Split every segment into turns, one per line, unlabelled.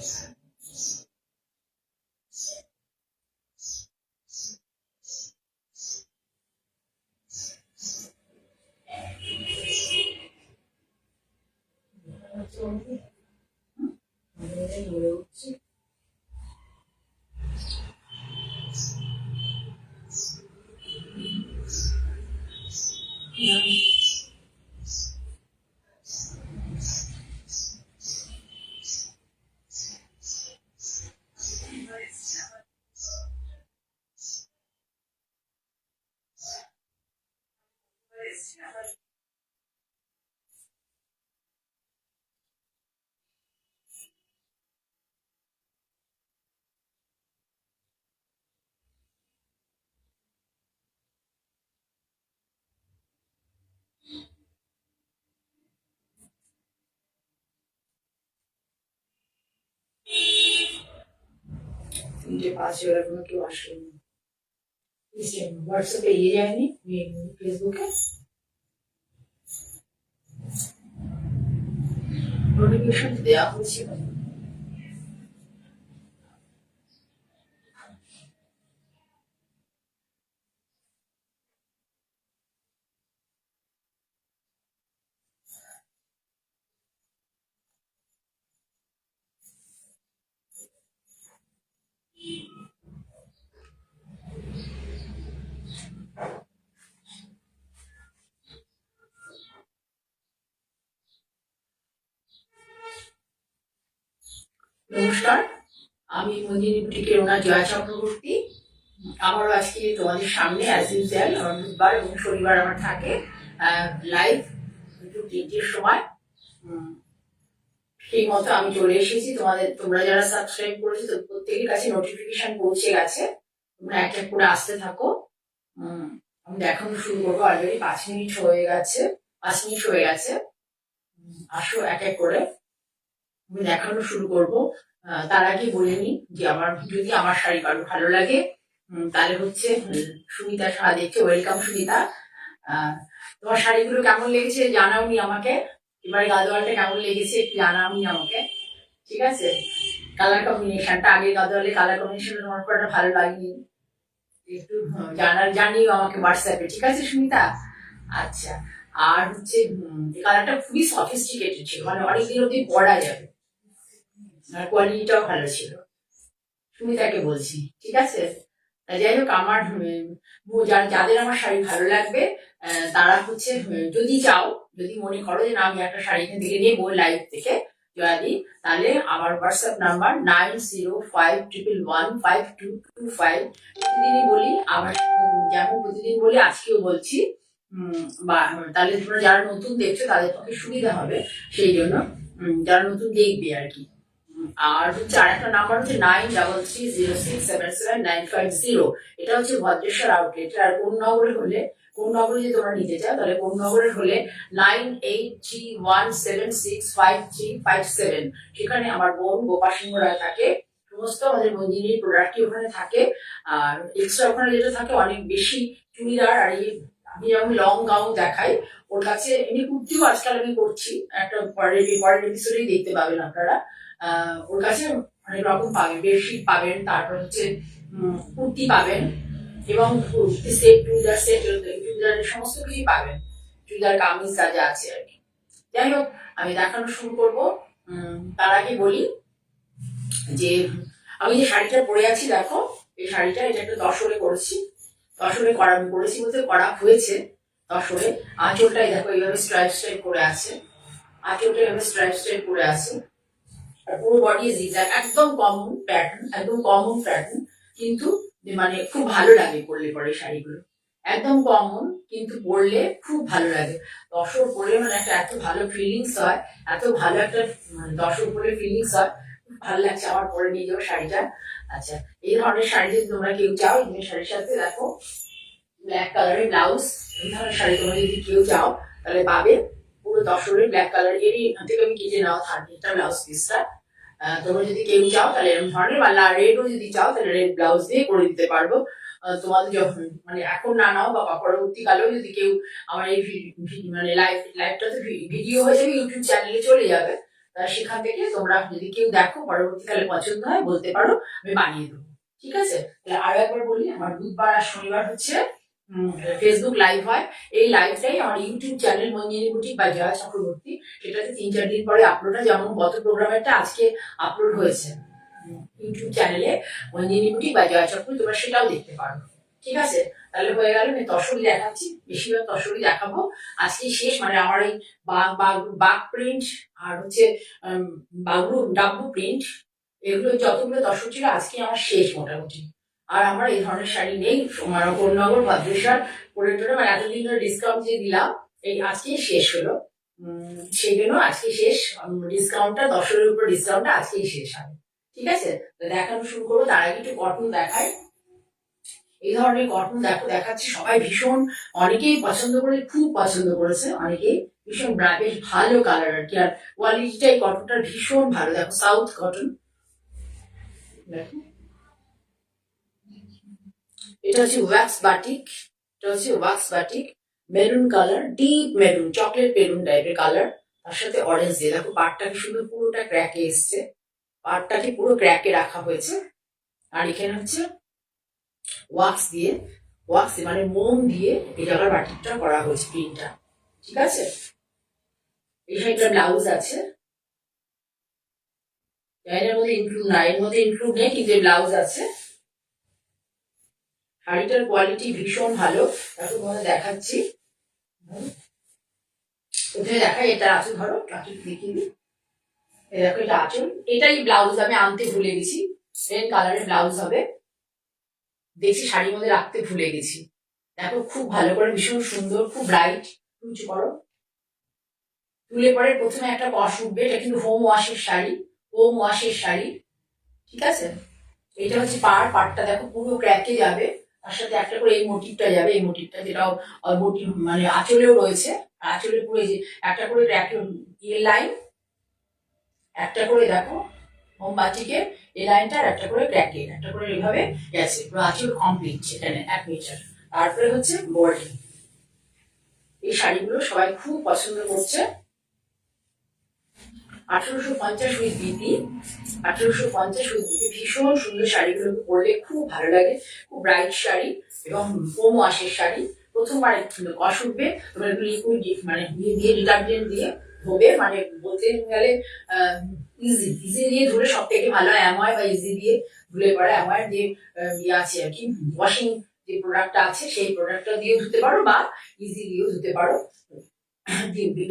3:05 এখনো কেউ আসেনি। হোয়াটসঅ্যাপে ইয়ে যায়নি, ফেসবুকে নোটিফিকেশন দেওয়া হয়েছিল। নমস্কার, আমি মন্দিনী বুটিকের ওনার জয়া চক্রবর্তী। আমারও আজকে তোমাদের সামনে অ্যাজ ইউজুয়াল আমার বুধবার এবং শনিবার আমার থাকে লাইভ 3টের সময়। সেই মতো আমি চলে এসেছি। তোমরা যারা সাবস্ক্রাইব করেছো প্রত্যেকের কাছে নোটিফিকেশন পৌঁছে গেছে। তোমরা এক এক করে আসতে থাকো। আমি দেখানো শুরু করবো। অলরেডি 5 মিনিট হয়ে গেছে। আসো এক এক করে আমি দেখানো শুরু করবো। তার আগে বলে নি যে যদি আমার শাড়ি কারো ভালো লাগে তাহলে হচ্ছে সুমিতা সাহা দেখছে। ওয়েলকাম সুমিতা। তোমার শাড়িগুলো কেমন লেগেছে জানাওনি আমাকে। এবারে গাদোয়ালটা কেমন লেগেছে একটু জানাওনি আমাকে, ঠিক আছে? কালার কম্বিনেশনটা, আগের গাদোয়ালে কালার কম্বিনেশন তোমার পুরোটা ভালো লাগেনি, একটু জানিও আমাকে হোয়াটসঅ্যাপে, ঠিক আছে সুমিতা? আচ্ছা। আর হচ্ছে কালারটা খুবই সফিস্টিকেটেড ছিল, মানে অনেকদিন অব্দি পরা যাবে, আর কোয়ালিটিটাও ভালো ছিল। সুমিতাকে বলছি, ঠিক আছে? যাই হোক, আমার যাদের আমার শাড়ি ভালো লাগবে তারা হচ্ছে যদি মনে করো যে না আমি একটা শাড়ি এখান থেকে নেবো লাইভ থেকে জয়াদি, তাহলে আমার হোয়াটসঅ্যাপ নাম্বার 9051115225। প্রতিদিনই বলি, আবার যেমন প্রতিদিন বলি আজকেও বলছি। তাহলে তোমরা যারা নতুন দেখছো তাদের পক্ষে সুবিধা হবে, সেই জন্য যারা নতুন দেখবে আর কি। আর হচ্ছে আরেকটা নাম্বার হচ্ছে 9330677950। এটা হচ্ছে ভদ্রেশ্বর আউটলেট। আর কোন নগরে যদি তোমরা নিতে চাও তাহলে কোন নগরের হলে 9831765357। সেখানে আমার বোন গোপা সিংহ রায় থাকে। সমস্ত আমাদের মন্দিরের প্রোডাক্টই ওখানে থাকে। আর এক্সট্রা ওখানে যেটা থাকে অনেক বেশি চুড়িদার, আর আমি যেমন লং গাউন দেখাই, ওর কাছে এমনি কুর্তিও আজকাল আমি করছি। একটা পরের এপিসোডেই দেখতে পাবেন আপনারা। ওর কাছে অনেক রকম পাবেন, বেডশিট পাবেন, তারপর হচ্ছে কুর্তি পাবেন, এবং চুড়িদারের সমস্ত কিছুই পাবেন, চুড়িদার কামিজ যা যা আছে আর কি। যাই হোক, আমি দেখানো শুরু করবো। তার আগে বলি যে আমি যে শাড়িটা পরে আছি, দেখো এই শাড়িটা, এটা একটা তসরে করেছি। তসরে করেছি বলতে করা হয়েছে তসরে। আঁচলটাই দেখো এইভাবে স্ট্রাইপ করে আছে, আঁচলটা এইভাবে স্ট্রাইপ করে আছে। পুরো বডি জিগজ্যাগ, একদম কমন প্যাটার্ন, কিন্তু মানে খুব ভালো লাগে পরলে পরে শাড়িগুলো। একদম কমন, কিন্তু পরলে খুব ভালো লাগে। তসর পরলে মানে একটা এত ভালো ফিলিংস হয়, এত ভালো একটা তসর পরলে ফিলিংস হয়, খুব ভালো লাগছে আমার পরে নিয়ে যাওয়া শাড়িটা। আচ্ছা, এই ধরনের শাড়ি যদি তোমরা কেউ চাও, এই শাড়ির সাথে দেখো ব্ল্যাক কালারের ব্লাউজ, এই ধরনের শাড়ি তোমরা যদি কেউ চাও তাহলে পাবে। পুরো তসরের ব্ল্যাক কালার, এরই এখান থেকে আমি কেটে নেওয়া থাকবে এটা ব্লাউজ পিসটা। তোমরা যদি কেউ চাও তাহলে এরকম ধরনের, বা রেডও যদি চাও তাহলে রেড ব্লাউজ দিয়ে করে দিতে পারবো। তোমাদের যখন মানে এখন না নাও বা পরবর্তীকালেও যদি কেউ আমার এই মানে লাইভটাতে ভিডিও হয়ে যাবে, ইউটিউব চ্যানেলে চলে যাবে, তা সেখান থেকে তোমরা যদি কেউ দেখো পরবর্তীকালে পছন্দ হয় বলতে পারো, আমি বানিয়ে দেবো। ঠিক আছে, তাহলে আরো একবার বলি, আমার বুধবার আর শনিবার হচ্ছে ফেসবুক লাইভ হয়। এই লাইভটাই আমার ইউটিউব চ্যানেল মঞ্জিনী বুটিক বা জয়া চক্রবর্তী, সেটাতে 3-4 দিন পরে আপলোড হয়, যেমন গত প্রোগ্রামেরটা আজকে আপলোড হয়েছে ইউটিউব চ্যানেলে মঞ্জিনী বুটিক বা জয়া চক্রবর্তী, তোমরা সেটাও দেখতে পারো। ঠিক আছে, তাহলে হয়ে গেল। আমি তসরি দেখাচ্ছি, বেশিরভাগ তসরি দেখাবো আজকে শেষ, মানে আমার এই বাঘ প্রিন্ট আর হচ্ছে ডাব্বু প্রিন্ট, এগুলো যতগুলো তসর ছিল আজকে আমার শেষ মোটামুটি। আর আমার এই ধরনের শাড়ি নেই, কোন্নগর ভদ্রেশ্বর করে টোরে, মানে এতদিন ধরে ডিসকাউন্ট যে দিলাম এই আজকেই শেষ হলো। সেই জন্য আজকে শেষ ডিসকাউন্টটা, দশের উপর ডিসকাউন্টটা আজকেই শেষ হবে। ঠিক আছে, দেখানো শুরু করবো। তার আগে একটু কটন দেখাই। এই ধরনের কটন দেখাচ্ছি, সবাই ভীষণ, অনেকেই পছন্দ করে, খুব পছন্দ করেছে অনেকেই, ভীষণ বেশ ভালো কালার আর কি। আর কোয়ালিটিটাই কটনটার ভীষণ ভালো। দেখো সাউথ কটন, দেখো এটা হচ্ছে ওয়াক্স বাটিক, এটা হচ্ছে wax batik, maroon colour, deep maroon, chocolate maroon টাইপের কালার, তার সাথে অরেঞ্জ দিয়ে। দেখো পাটটাকে শুধু পুরোটা ক্র্যাকে এসছে, পাটটাকে পুরো ক্র্যাকে রাখা হয়েছে। আর এখানে হচ্ছে ওয়াক্স দিয়ে, মানে মোম দিয়ে এই জায়গার বাটিকটা করা হয়েছে প্রিন্টটা। ঠিক আছে, এই সাইডটা ব্লাউজ আছে, এর মধ্যে ইনক্লুড না, এর মধ্যে ইনক্লুড নেই, কিন্তু ব্লাউজ আছে। শাড়িটার কোয়ালিটি ভীষণ ভালো, দেখো তোমাদের দেখাচ্ছি। প্রথমে দেখাই এটা আঁচল, ধরো আঁচল দেখিয়ে দিই। দেখো এটা আঁচল, এটাই ব্লাউজ, আমি আনতে ভুলে গেছি, প্লেন কালারের ব্লাউজ হবে। দেখছি শাড়ির মধ্যে রাখতে ভুলে গেছি। দেখো খুব ভালো করে, ভীষণ সুন্দর, খুব ব্রাইট। উঁচু করো, তুলে পরে প্রথমে একটা কষ উঠবে, এটা কিন্তু হোম ওয়াশের শাড়ি, হোম ওয়াশের শাড়ি। ঠিক আছে, এটা হচ্ছে পাড়টা দেখো পুরো ক্র্যাকে যাবে, তার সাথে একটা করে এই মোটিভটা যাবে, এই মোটিভটা যেটাও মোটিভ মানে আঁচলেও রয়েছে, আঁচলে পুরো এই যে একটা করে ক্র্যাকে লাইন, একটা করে দেখো মোমবাতিকে এই লাইনটা, আর একটা করে ক্র্যাকে, একটা করে এইভাবে গেছে, পুরো আঁচল কমপ্লিট সেখানে 1 মিটার। তারপরে হচ্ছে বডি। এই শাড়িগুলো সবাই খুব পছন্দ করছে। 1850 উইথ বিপি, 1850 উইথ বিপি, ভীষণ সুন্দর। শাড়িগুলো পরলে খুব ভালো লাগে, খুব ব্রাইট শাড়ি এবং কম ওয়াশের শাড়ি। প্রথমবার কষ উঠবে, তোমরা লিকুইড মানে দিয়ে ডিটারজেন্ট দিয়ে ধোবে, মানে বলতে গেলে ইজি দিয়ে ধুলে সব থেকে ভালো, অ্যাময় বা ইজি দিয়ে ধুলে পরে, অ্যাময় যে ইয়ে আছে আর কি, ওয়াশিং যে প্রোডাক্টটা আছে সেই প্রোডাক্টটা দিয়ে ধুতে পারো, বা ইজি দিয়েও ধুতে পারো।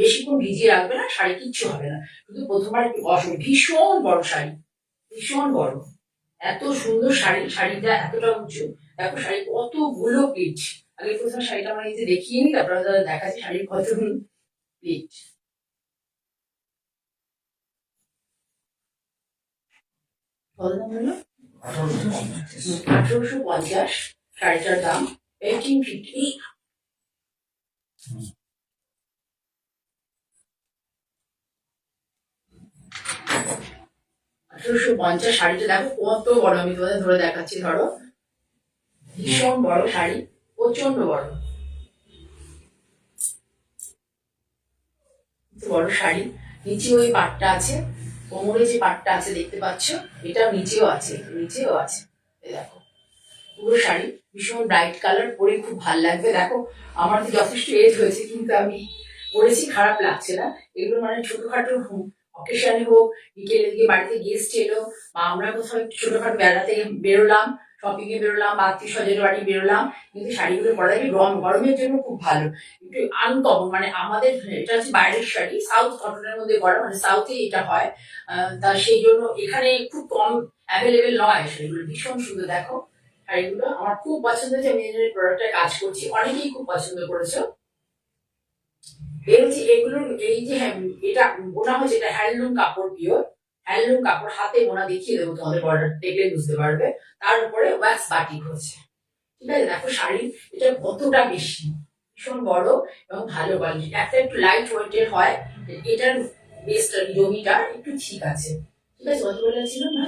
বেশিক্ষণ ভিজিয়ে রাখবে না, শাড়ি কিচ্ছু হবে না, শুধু প্রথমবার একটু বসবে। ভীষণ বড় শাড়ি, ভীষণ বড়, এত সুন্দর শাড়ি, শাড়িটা এতটা উঁচু। দেখো শাড়ি কতগুলো প্লিট। আগে প্রথমে শাড়িটা আমার এই যে দেখিয়ে নি, তারপরে দেখাচ্ছি শাড়ির কতগুলো প্লিট। কত দাম হলো? 1850 শাড়িটার দাম। 1850। 1850 শাড়িটা দেখো কত বড়, আমি তোমাদের ধরে দেখাচ্ছি, ধরো ভীষণ বড় শাড়ি, প্রচন্ড বড়, বড় শাড়ি। নিচে ওই পাটটা আছে, কোমরে যে পাটটা আছে দেখতে পাচ্ছ, এটা নিচেও আছে, নিচেও আছে। দেখো পুরো শাড়ি ভীষণ ব্রাইট কালার, পরে খুব ভাল লাগবে। দেখো আমার তো যথেষ্ট এজ হয়েছে, কিন্তু আমি পরেছি, খারাপ লাগছে না। এগুলো মানে ছোটখাটো অকেশনে হোক, বিকেলের দিকে বাড়িতে গেস্ট এলো, বা আমরা কোথাও একটু ছোটখাটো বেড়াতে বেরোলাম, শপিং এ বেরোলাম, বা আত্মীয় স্বজনের বাড়ি বেরোলাম, কিন্তু শাড়িগুলো পরা যায় গরমের জন্য খুব ভালো, একটু আনকমন। মানে আমাদের এটা হচ্ছে বাইরের শাড়ি, সাউথ কটনের মধ্যে করা, মানে সাউথে এটা হয়, তা সেই জন্য এখানে খুব কম অ্যাভেলেবেল নয় শাড়িগুলো। ভীষণ সুন্দর দেখো শাড়িগুলো, আমার খুব পছন্দ হয়েছে। আমি এই প্রোডাক্টে কাজ করছি, অনেকেই খুব পছন্দ করেছো। এর হচ্ছে এগুলোর এই যে এটা বোনা হচ্ছে, এটা হ্যান্ডলুম কাপড়, পিওর হ্যান্ডলুম কাপড়, হাতে বোনা, দেখিয়ে দেবো তোমাদের, বর্ডার দেখলে বুঝতে পারবে। তার উপরে ওয়াক্স বাটিক হচ্ছে। ঠিক আছে, দেখো শাড়ি এটা কতটা বেশি, ভীষণ বড় এবং ভালো কোয়ালিটি। একটা একটু লাইট ওয়েটের হয়, এটার বেসটা জমিটা একটু ঠিক আছে। ঠিক আছে, কত বলেছিল না,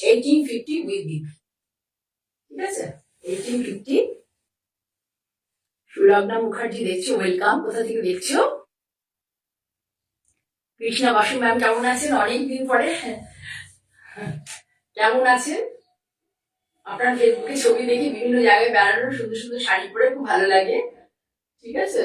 1850 উইথ বিপি। ঠিক আছে, 1850। সুলগ্না মুখার্জি দেখছো, ওয়েলকাম, কোথা থেকে দেখছো? কৃষ্ণা বাসু ম্যাম কেমন আছেন? অনেকদিন পরে কেমন আছেন? আপনার ফেসবুকে ছবি দেখি বিভিন্ন জায়গায় বেড়ানো, সুন্দর সুন্দর শাড়ি পরে খুব ভালো লাগে। ঠিক আছে,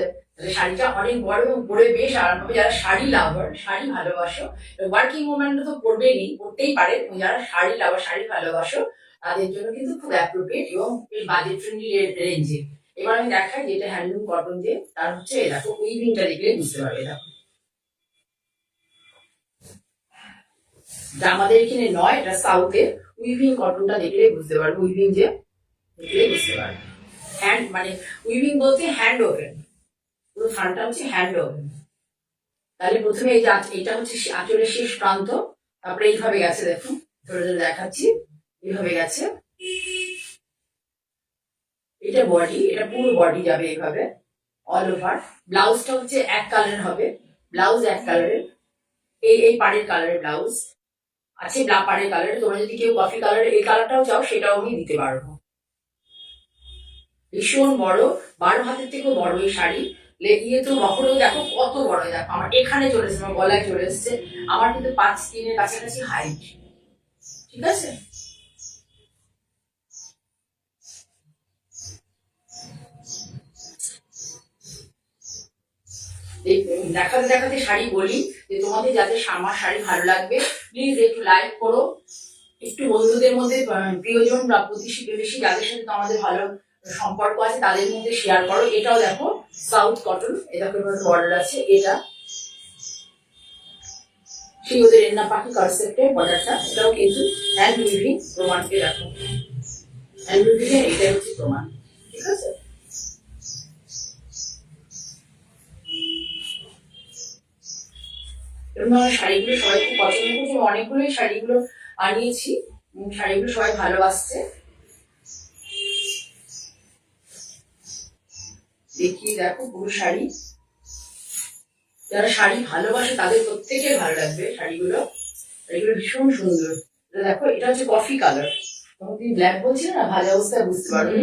শাড়িটা অনেক বড় এবং পরে বেশ আরাম হবে। যারা শাড়ি লাভার, শাড়ি ভালোবাসো, ওয়ার্কিং ওম্যানরা তো পরবেনই, পরতেই পারে, যারা শাড়ি লাভার, শাড়ি ভালোবাসো, তাদের জন্য কিন্তু খুব অ্যাপ্রোপ্রিয়েট এবং বেশ বাজেট ফ্রেন্ডলি রেঞ্জে। এবার আমি দেখাই যেটা হ্যান্ডলুম কটন দিয়ে, তার হচ্ছে দেখো উইভিংটা দেখলে বুঝতে পারবে। দেখো যা আমাদের এখানে নয়, এটা সাউথের উইভিং কটনটা দেখলে বুঝতে পারবে। উইভিং যে দেখলে বুঝতে পারবে, হ্যান্ড মানে উইভিং বলতে হ্যান্ড ওভেন, পুরো ফানটা হচ্ছে হ্যান্ড ওভেন। তাহলে প্রথমে এই যে এটা হচ্ছে আঁচলের শেষ প্রান্ত, তারপরে এইভাবে গেছে, দেখুন ধরে ধরে দেখাচ্ছি, এইভাবে গেছে। এটা বডি, এটা পুরো বডি যাবে এইভাবে অল ওভার। ব্লাউজটা হচ্ছে এক কালারের হবে, ব্লাউজ এক কালারের, এই পাড়ের কালারের ব্লাউজ আছে, পাড়ের কালারের। তোমরা যদি কেউ কফি কালারের এই কালারটাও চাও, সেটাও আমি দিতে পারবো। ভীষণ বড়, 12 হাতের থেকেও বড় এই শাড়ি। ইয়ে তো বহরেও দেখো কত বড়, দেখো আমার এখানে চলে এসছে, আমার গলায় চলে এসছে। আমার কিন্তু 5'3" কাছাকাছি হাইট। ঠিক আছে, দেখাতে দেখাতে শাড়ি বলি যে তোমাদের যাদের আমার শাড়ি ভালো লাগবে প্লিজ একটু লাইক করো, একটু বন্ধুদের মধ্যে, প্রিয়জন বা প্রতিবেশী যাদের সাথে তোমাদের ভালো সম্পর্ক আছে তাদের মধ্যে শেয়ার করো। এটাও দেখো সাউথ কটন, এটা বর্ডার আছে, এটা সেই ওদের এন্না পাখি কনসেপ্টের বর্ডারটা, এটাও কিন্তু হ্যান্ড উইভিং প্রমাণকে রাখো, হ্যান্ড উইভিং এর এটাই হচ্ছে প্রমাণ। ঠিক আছে, এরকম আমার শাড়িগুলো সবাই খুব পছন্দ করছে, অনেকগুলোই শাড়িগুলো আনিয়েছি, শাড়িগুলো সবাই ভালোবাসছে। দেখিয়ে দেখো পুরো শাড়ি, যারা শাড়ি ভালোবাসে তাদের প্রত্যেকের ভালো লাগবে শাড়িগুলো। শাড়িগুলো ভীষণ সুন্দর। দেখো এটা হচ্ছে কফি কালার, তুমি ব্ল্যাক বলছি না, ভালো অবস্থায় বুঝতে পারবে,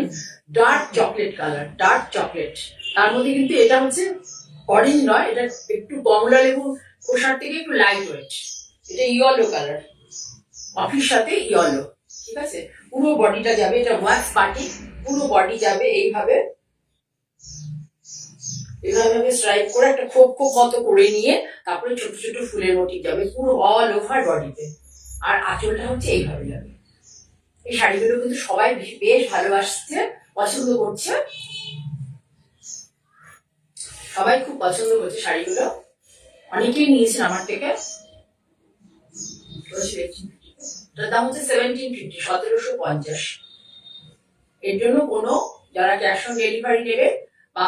dark chocolate colour, dark chocolate. তার মধ্যে কিন্তু এটা হচ্ছে অরেঞ্জ নয়, এটা একটু কমলা লেবু খোসার থেকে একটু লাইট ওয়েট। এটা ইয়েলো কালার, কফির সাথে ইয়েলো। ঠিক আছে, পুরো বডিটা যাবে, এটা ওয়াক্স পার্টি, পুরো বডি যাবে এইভাবে, এভাবে স্ট্রাইপ করে একটা খোপ খোপ মতো করে নিয়ে তারপরে ছোট ছোট ফুলের মোটিভ যাবে পুরো অল ওভার বডিতে। আর আঁচলটা হচ্ছে এইভাবে যাবে। এই শাড়িগুলো কিন্তু সবাই বেশ ভালোবাসছে, পছন্দ করছে, সবাই খুব পছন্দ করছে শাড়িগুলো, অনেকেই নিয়েছেন আমার থেকে। এটার দাম হচ্ছে 1750, 1750। এর জন্য কোনো যারা ক্যাশ অন ডেলিভারি নেবে বা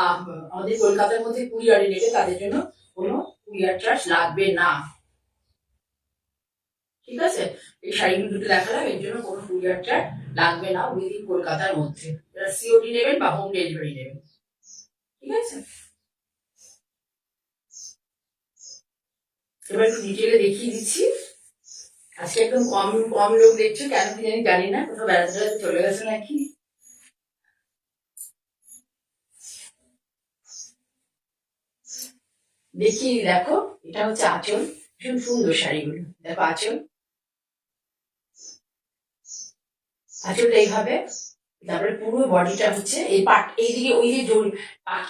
আমাদের কলকাতার মধ্যে কুরিয়ারে নেবে তাদের জন্য কোনো কুরিয়ার চার্জ লাগবে না। ঠিক আছে, এই শাড়িগুলো দুটো দেখালাম, এর জন্য কোনো কুরিয়ার চার্জ লাগবে না উইদিন কলকাতার মধ্যে, যারা সিওডি নেবেন বা হোম ডেলিভারি নেবেন। ঠিক আছে, এবার একটু ডিটেলে দেখিয়ে দিচ্ছি। আজকে একদম কম কম লোক দেখছো, কেন কি জানি না, কোথাও বেড়াতে বেড়াতে চলে গেছে নাকি। দেখি দেখো, এটা হচ্ছে আঁচল, ভীষণ সুন্দর শাড়িগুলো। দেখো আঁচল, আঁচলটা এইভাবে, তারপরে পুরো বডিটা হচ্ছে এই পার্ট, এইদিকে ওই যে জড়ি,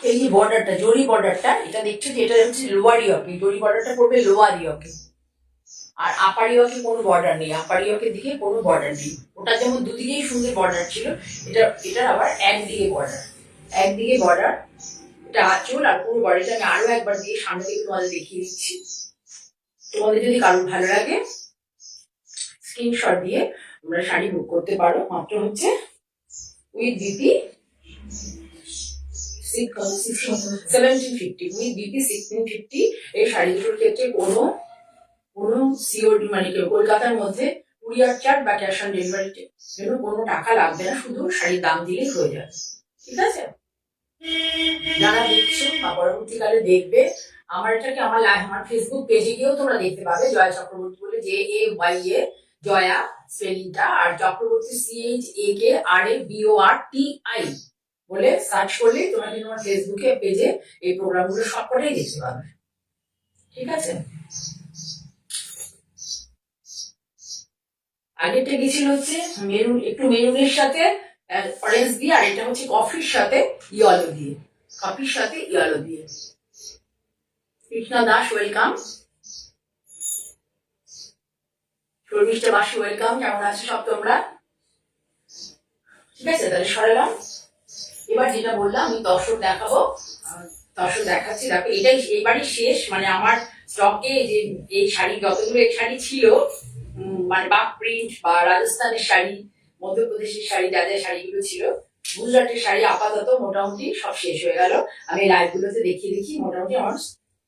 এই যে বর্ডারটা, জড়ি বর্ডারটা, এটা দেখছো যে এটা হচ্ছে লোয়ার ইয়কে, জড়ি বর্ডারটা পড়বে লোয়ার ইয়কে, আর আপার ইয়কে কোনো বর্ডার নেই, আপার ইয়কের দিকে কোনো বর্ডার নেই। ওটা যেমন দুদিকেই সুন্দর বর্ডার ছিল, এটার আবার একদিকে বর্ডার, একদিকে বর্ডার। এটা আঁচল আর পুরো বডিটা আমি আরো একবার দিয়ে সামনে থেকে তোমাদের দেখিয়ে দিচ্ছি। তোমাদের যদি কারোর ভালো লাগে স্ক্রিনশট দিয়ে তোমরা শাড়ি বুক করতে পারো, মাত্র হচ্ছে উইথ বিপি 1750, উইথ বিপি 1650। এই শাড়ি দুটোর ক্ষেত্রে কোনো সিওডি মানে কলকাতার মধ্যে কুরিয়ার চার্জ বা ক্যাশ অন ডেলিভারিতে জন্য কোনো টাকা লাগবে না, শুধু শাড়ির দাম দিলেই হয়ে যাবে। ঠিক আছে, যারা দেখছো বা পরবর্তীকালে দেখবে, আমার এটাকে আমার ফেসবুক পেজে গিয়েও তোমরা দেখতে পাবে, জয়া চক্রবর্তী বলে, JAYA জয়া স্পেলিংটা, আর চক্রবর্তী CHAKRABORTI বলে সার্চ করলেই তোমরা কিন্তু আমার ফেসবুকে পেজে এই প্রোগ্রামগুলো সবকটাই দেখতে পাবে। ঠিক আছে, আগেরটা গেছিল হচ্ছে মেরুন, একটু মেরুনের সাথে অরেঞ্জ দিয়ে, আর এটা হচ্ছে কফির সাথে ইয়েলো দিয়ে, কফির সাথে ইয়েলো দিয়ে। কৃষ্ণা দাস ওয়েলকাম, শর্মিষ্ঠা বাসী ওয়েলকাম। কেমন আছো সব তোমরা? ঠিক আছে, তাহলে সরালাম। এবার যেটা বললাম আমি দর্শক দেখাবো, দর্শক দেখাচ্ছি। দেখো এটাই এইবারই শেষ, মানে আমার স্টকে যে এই শাড়ি যতগুলো এই শাড়ি ছিল, মানে বাক প্রিন্ট বা রাজস্থানের শাড়ি, মধ্যপ্রদেশের শাড়ি, যা যা শাড়িগুলো ছিল, গুজরাটের শাড়ি আপাতত মোটামুটি সব শেষ হয়ে গেল। আমি লাইভ গুলোতে দেখিয়ে দেখি মোটামুটি আমার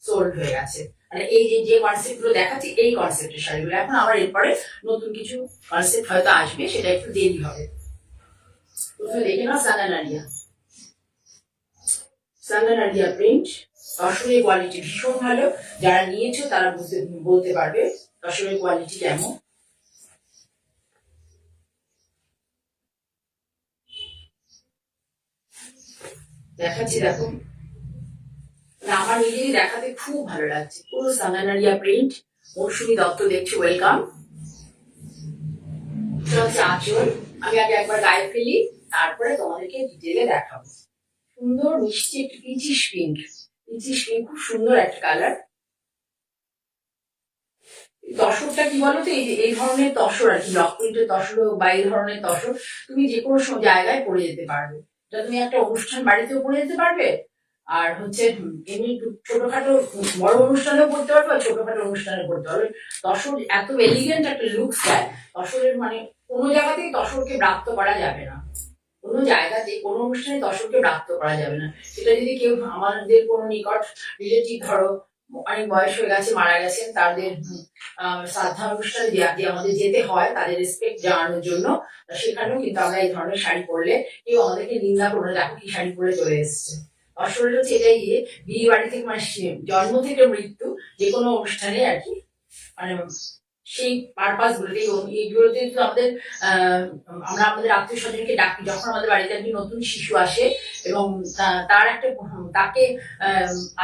সোল্ড হয়ে গেছে। মানে এই যে যে কনসেপ্ট গুলো দেখাচ্ছি এই কনসেপ্টের শাড়িগুলো। এখন আমার এরপরে নতুন কিছু কনসেপ্ট হয়তো আসবে, সেটা একটু দেরি হবে। প্রথমে দেখে নাও সাঙ্গানারিয়া, সাঙ্গানারিয়া প্রিন্ট, তসরের কোয়ালিটি ভীষণ ভালো। যারা নিয়েছো তারা বলতে পারবে তসরের কোয়ালিটি কেমন। দেখাচ্ছি দেখো, আমার নিজেরই দেখাতে খুব ভালো লাগছে। পুরো সাঙ্গানারিয়া প্রিন্ট। মৌসুমী দত্ত দেখছি ওয়েলকাম। হচ্ছে আঁচল, আমি আগে একবার গায়ে ফেলি, তারপরে তোমাদেরকে ডিটেলে দেখাবো। সুন্দর মিষ্টি একটু পিচিশ পিঙ্ক, পিচিশ পিঙ্ক, খুব সুন্দর একটা কালার। তসরটা কি বলতো, এই ধরনের তসর আর কি, লক প্রিন্টের তসর হোক বা এই ধরনের তসর, তুমি যে কোনো জায়গায় পরে যেতে পারবে। এটা তুমি একটা অনুষ্ঠান বাড়িতেও পরে যেতে পারবে, আর হচ্ছে এমনি ছোটখাটো বড় অনুষ্ঠানেও পড়তে পারবে, আর ছোটখাটো অনুষ্ঠানে পড়তে পারবে। তসর এত এলিগেন্ট একটা লুকস দেয় তসরের, মানে কোনো জায়গাতেই তসরকে প্রাপ্ত করা যাবে না, কোনো জায়গাতে কোনো অনুষ্ঠানে তসরকে প্রাপ্ত করা যাবে না। সেটা যদি কেউ আমাদের কোনো নিকট রিলেটিভ, ধরো অনেক বয়স হয়ে গেছে, মারা গেছেন, তাদের শ্রাদ্ধা অনুষ্ঠানে যে আমাদের যেতে হয় তাদের রেসপেক্ট জানানোর জন্য, সেখানেও কিন্তু আমরা এই ধরনের শাড়ি পরলে কেউ আমাদেরকে নিন্দা করবে, দেখো কি শাড়ি পরে চলে এসছে। তসরের হচ্ছে এটাই, বিয়ে বাড়ি থেকে মানে জন্ম থেকে মৃত্যু যে কোনো অনুষ্ঠানে আর কি, মানে সেই পারপাস গুলোতে, এইগুলোতে কিন্তু আমাদের আমরা আমাদের আত্মীয় স্বজনকে ডাকি, যখন আমাদের বাড়িতে একটি নতুন শিশু আসে এবং তার একটা তাকে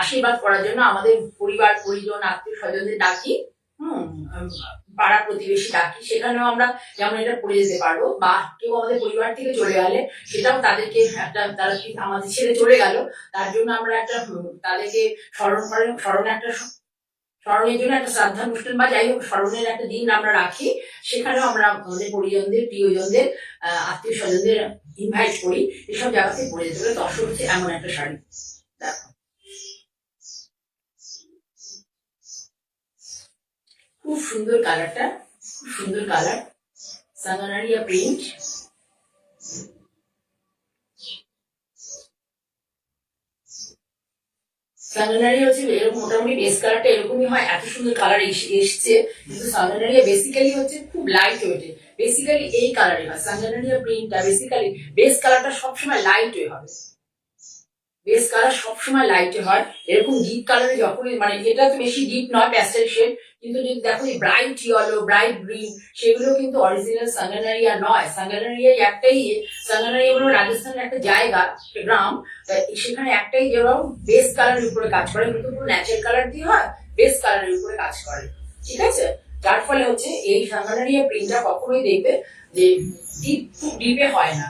আশীর্বাদ করার জন্য আমাদের পরিবার পরিজন আত্মীয় স্বজনদের ডাকি, পাড়া প্রতিবেশী ডাকি, সেখানেও আমরা যেমন এটা পড়ে যেতে পারবো। বা কেউ আমাদের পরিবার থেকে চলে গেলে সেটাও তাদেরকে একটা, তারা আমাদের ছেড়ে চলে গেল, তার জন্য আমরা একটা তাদেরকে স্মরণে একটা স্মরণের জন্য একটা শ্রাদ্ধানুষ্ঠান বা যাই হোক স্মরণের একটা দিন আমরা রাখি, সেখানেও আমরা আমাদের পরিজনদের প্রিয়জনদের আত্মীয় স্বজনদের ইনভাইট করি। এসব জায়গাতে পড়ে যেতে পারে। তসর হচ্ছে এমন একটা শাড়ি, দেখো খুব সুন্দর কালারটা, খুব সুন্দর কালার, সাঙ্গানারিয়া প্রিন্ট। সাঙ্গানারিয়া হচ্ছে এরকম মোটামুটি বেস কালারটা এরকমই হয়, এত সুন্দর কালার এসছে। কিন্তু সাঙ্গানারিয়া বেসিক্যালি হচ্ছে খুব লাইট ওয়েটে, বেসিক্যালি এই কালারই হয় সাঙ্গানারিয়া প্রিন্টটা। বেসিক্যালি বেস কালারটা সবসময় লাইট ওয়ে হবে, বেস কালার সবসময় লাইটে হয়। এরকম ডিপ কালারে যখনই, মানে এটা তো বেশি ডিপ নয়, প্যাস্টেল শেড, কিন্তু যদি দেখো ব্রাইট ইয়েলো, ব্রাইট গ্রিন, সেগুলো কিন্তু অরিজিনাল সাঙ্গানারিয়া নয়। সাঙ্গানারিয়া একটাই, সাঙ্গানারিয়া হলো রাজস্থানের একটা জায়গা, গ্রাম, সেখানে একটাই যেরকম বেস কালারের উপরে কাজ করে, কিন্তু পুরো ন্যাচারাল কালার দিয়ে হয়, বেস কালারের উপরে কাজ করে, ঠিক আছে। যার ফলে হচ্ছে এই সাঙ্গানারিয়া প্রিন্টটা কখনোই দেখবে যে ডিপ, খুব ডিপে হয় না,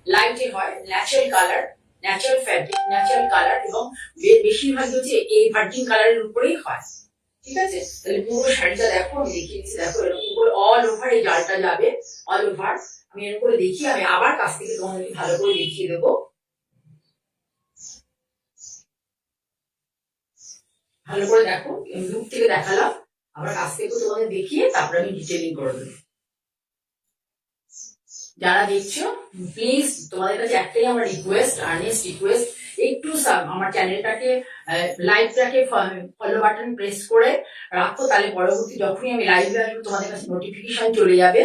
লাইটে হয়, natural colour, natural fabric, natural colour, এবং বেশিরভাগ হচ্ছে এই ভার্জিন কালারের উপরেই হয়, ঠিক আছে। তাহলে পুরো শাড়িটা দেখো, আমি দেখিয়ে দিচ্ছি, দেখো এরকম করে অল ওভার এই জালটা যাবে, অল ওভার। আমি এরকম করে দেখি, আমি আবার কাছ থেকে তোমাদেরকে ভালো করে দেখিয়ে দেবো, ভালো করে দেখো। দূর থেকে দেখালাম, আবার কাছ থেকে তোমাদের দেখিয়ে তারপরে আমি ডিটেলিং করে দেবো। যারা দেখছো প্লিজ, তোমাদের কাছে একটাই আমার রিকোয়েস্ট, আর্নেস্ট রিকোয়েস্ট, একটু আমার চ্যানেলটাকে, লাইভটাকে ফলো বাটন প্রেস করে রাখো, তাহলে পরবর্তী যখনই আমি লাইভে আসবো তোমাদের কাছে নোটিফিকেশন চলে যাবে।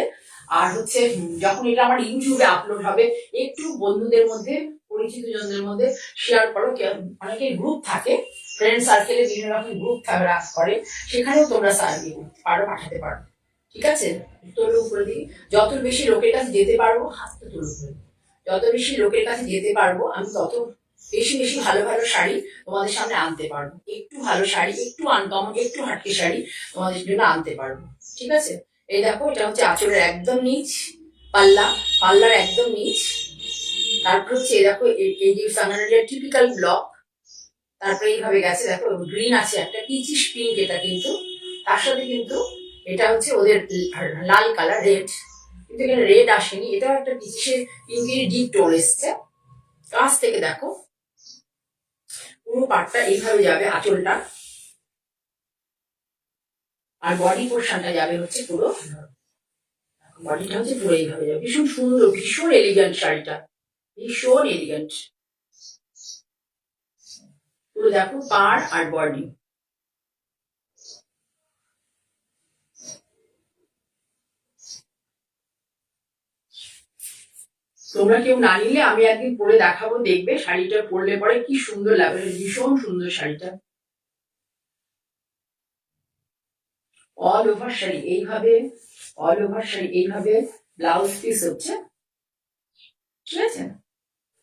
আর হচ্ছে যখন এটা আমার ইউটিউবে আপলোড হবে, একটু বন্ধুদের মধ্যে, পরিচিত জনদের মধ্যে শেয়ার করো। অনেকের গ্রুপ থাকে, ফ্রেন্ড সার্কেলে বিভিন্ন রকম গ্রুপ করে, সেখানেও তোমরা পারো, পাঠাতে পারো, ঠিক আছে। তোর উপরে দিই, যত বেশি লোকের কাছে যেতে পারবো, হাতটা তোর উপরে, যত বেশি লোকের কাছে যেতে পারবো আমি, তত বেশি বেশি ভালো ভালো শাড়ি তোমাদের সামনে আনতে পারবো। একটু ভালো শাড়ি, একটু আনকমন, একটু হাটকে শাড়ি তোমাদের জন্য আনতে পারবো, ঠিক আছে। এই দেখো, এটা হচ্ছে আঁচলের একদম নিচ, পাল্লা, পাল্লার একদম নিচ। তারপর হচ্ছে দেখো এই যে সামারের টিপিক্যাল ব্লক, তারপরে এইভাবে গেছে দেখো, গ্রিন আছে একটা, পিচিশ পিঙ্ক এটা, কিন্তু তার সাথে কিন্তু এটা হচ্ছে ওদের লাল কালার, রেড, কিন্তু এখানে রেড আসেনি, এটাও একটা পিচিশের পিঙ্কের ডিপ টোন এসছে। কাছ থেকে দেখো পুরো পাটটা এইভাবে যাবে আঁচলটা, আর বডি পোর্শনটা যাবে হচ্ছে পুরো, বডিটা হচ্ছে পুরো এইভাবে যাবে। ভীষণ সুন্দর, ভীষণ এলিগেন্ট শাড়িটা, ভীষণ এলিগেন্ট। পুরো দেখো পাড় আর বডি। তোমরা কেউ না নিলে আমি একদিন পরে দেখাবো, দেখবে শাড়িটা পরলে পরে কি সুন্দর লাগবে, ভীষণ সুন্দর শাড়িটা। অল ওভার শাড়ি এইভাবে, অল ওভার শাড়ি এইভাবে ব্লাউজ পিস হচ্ছে, ঠিক আছে?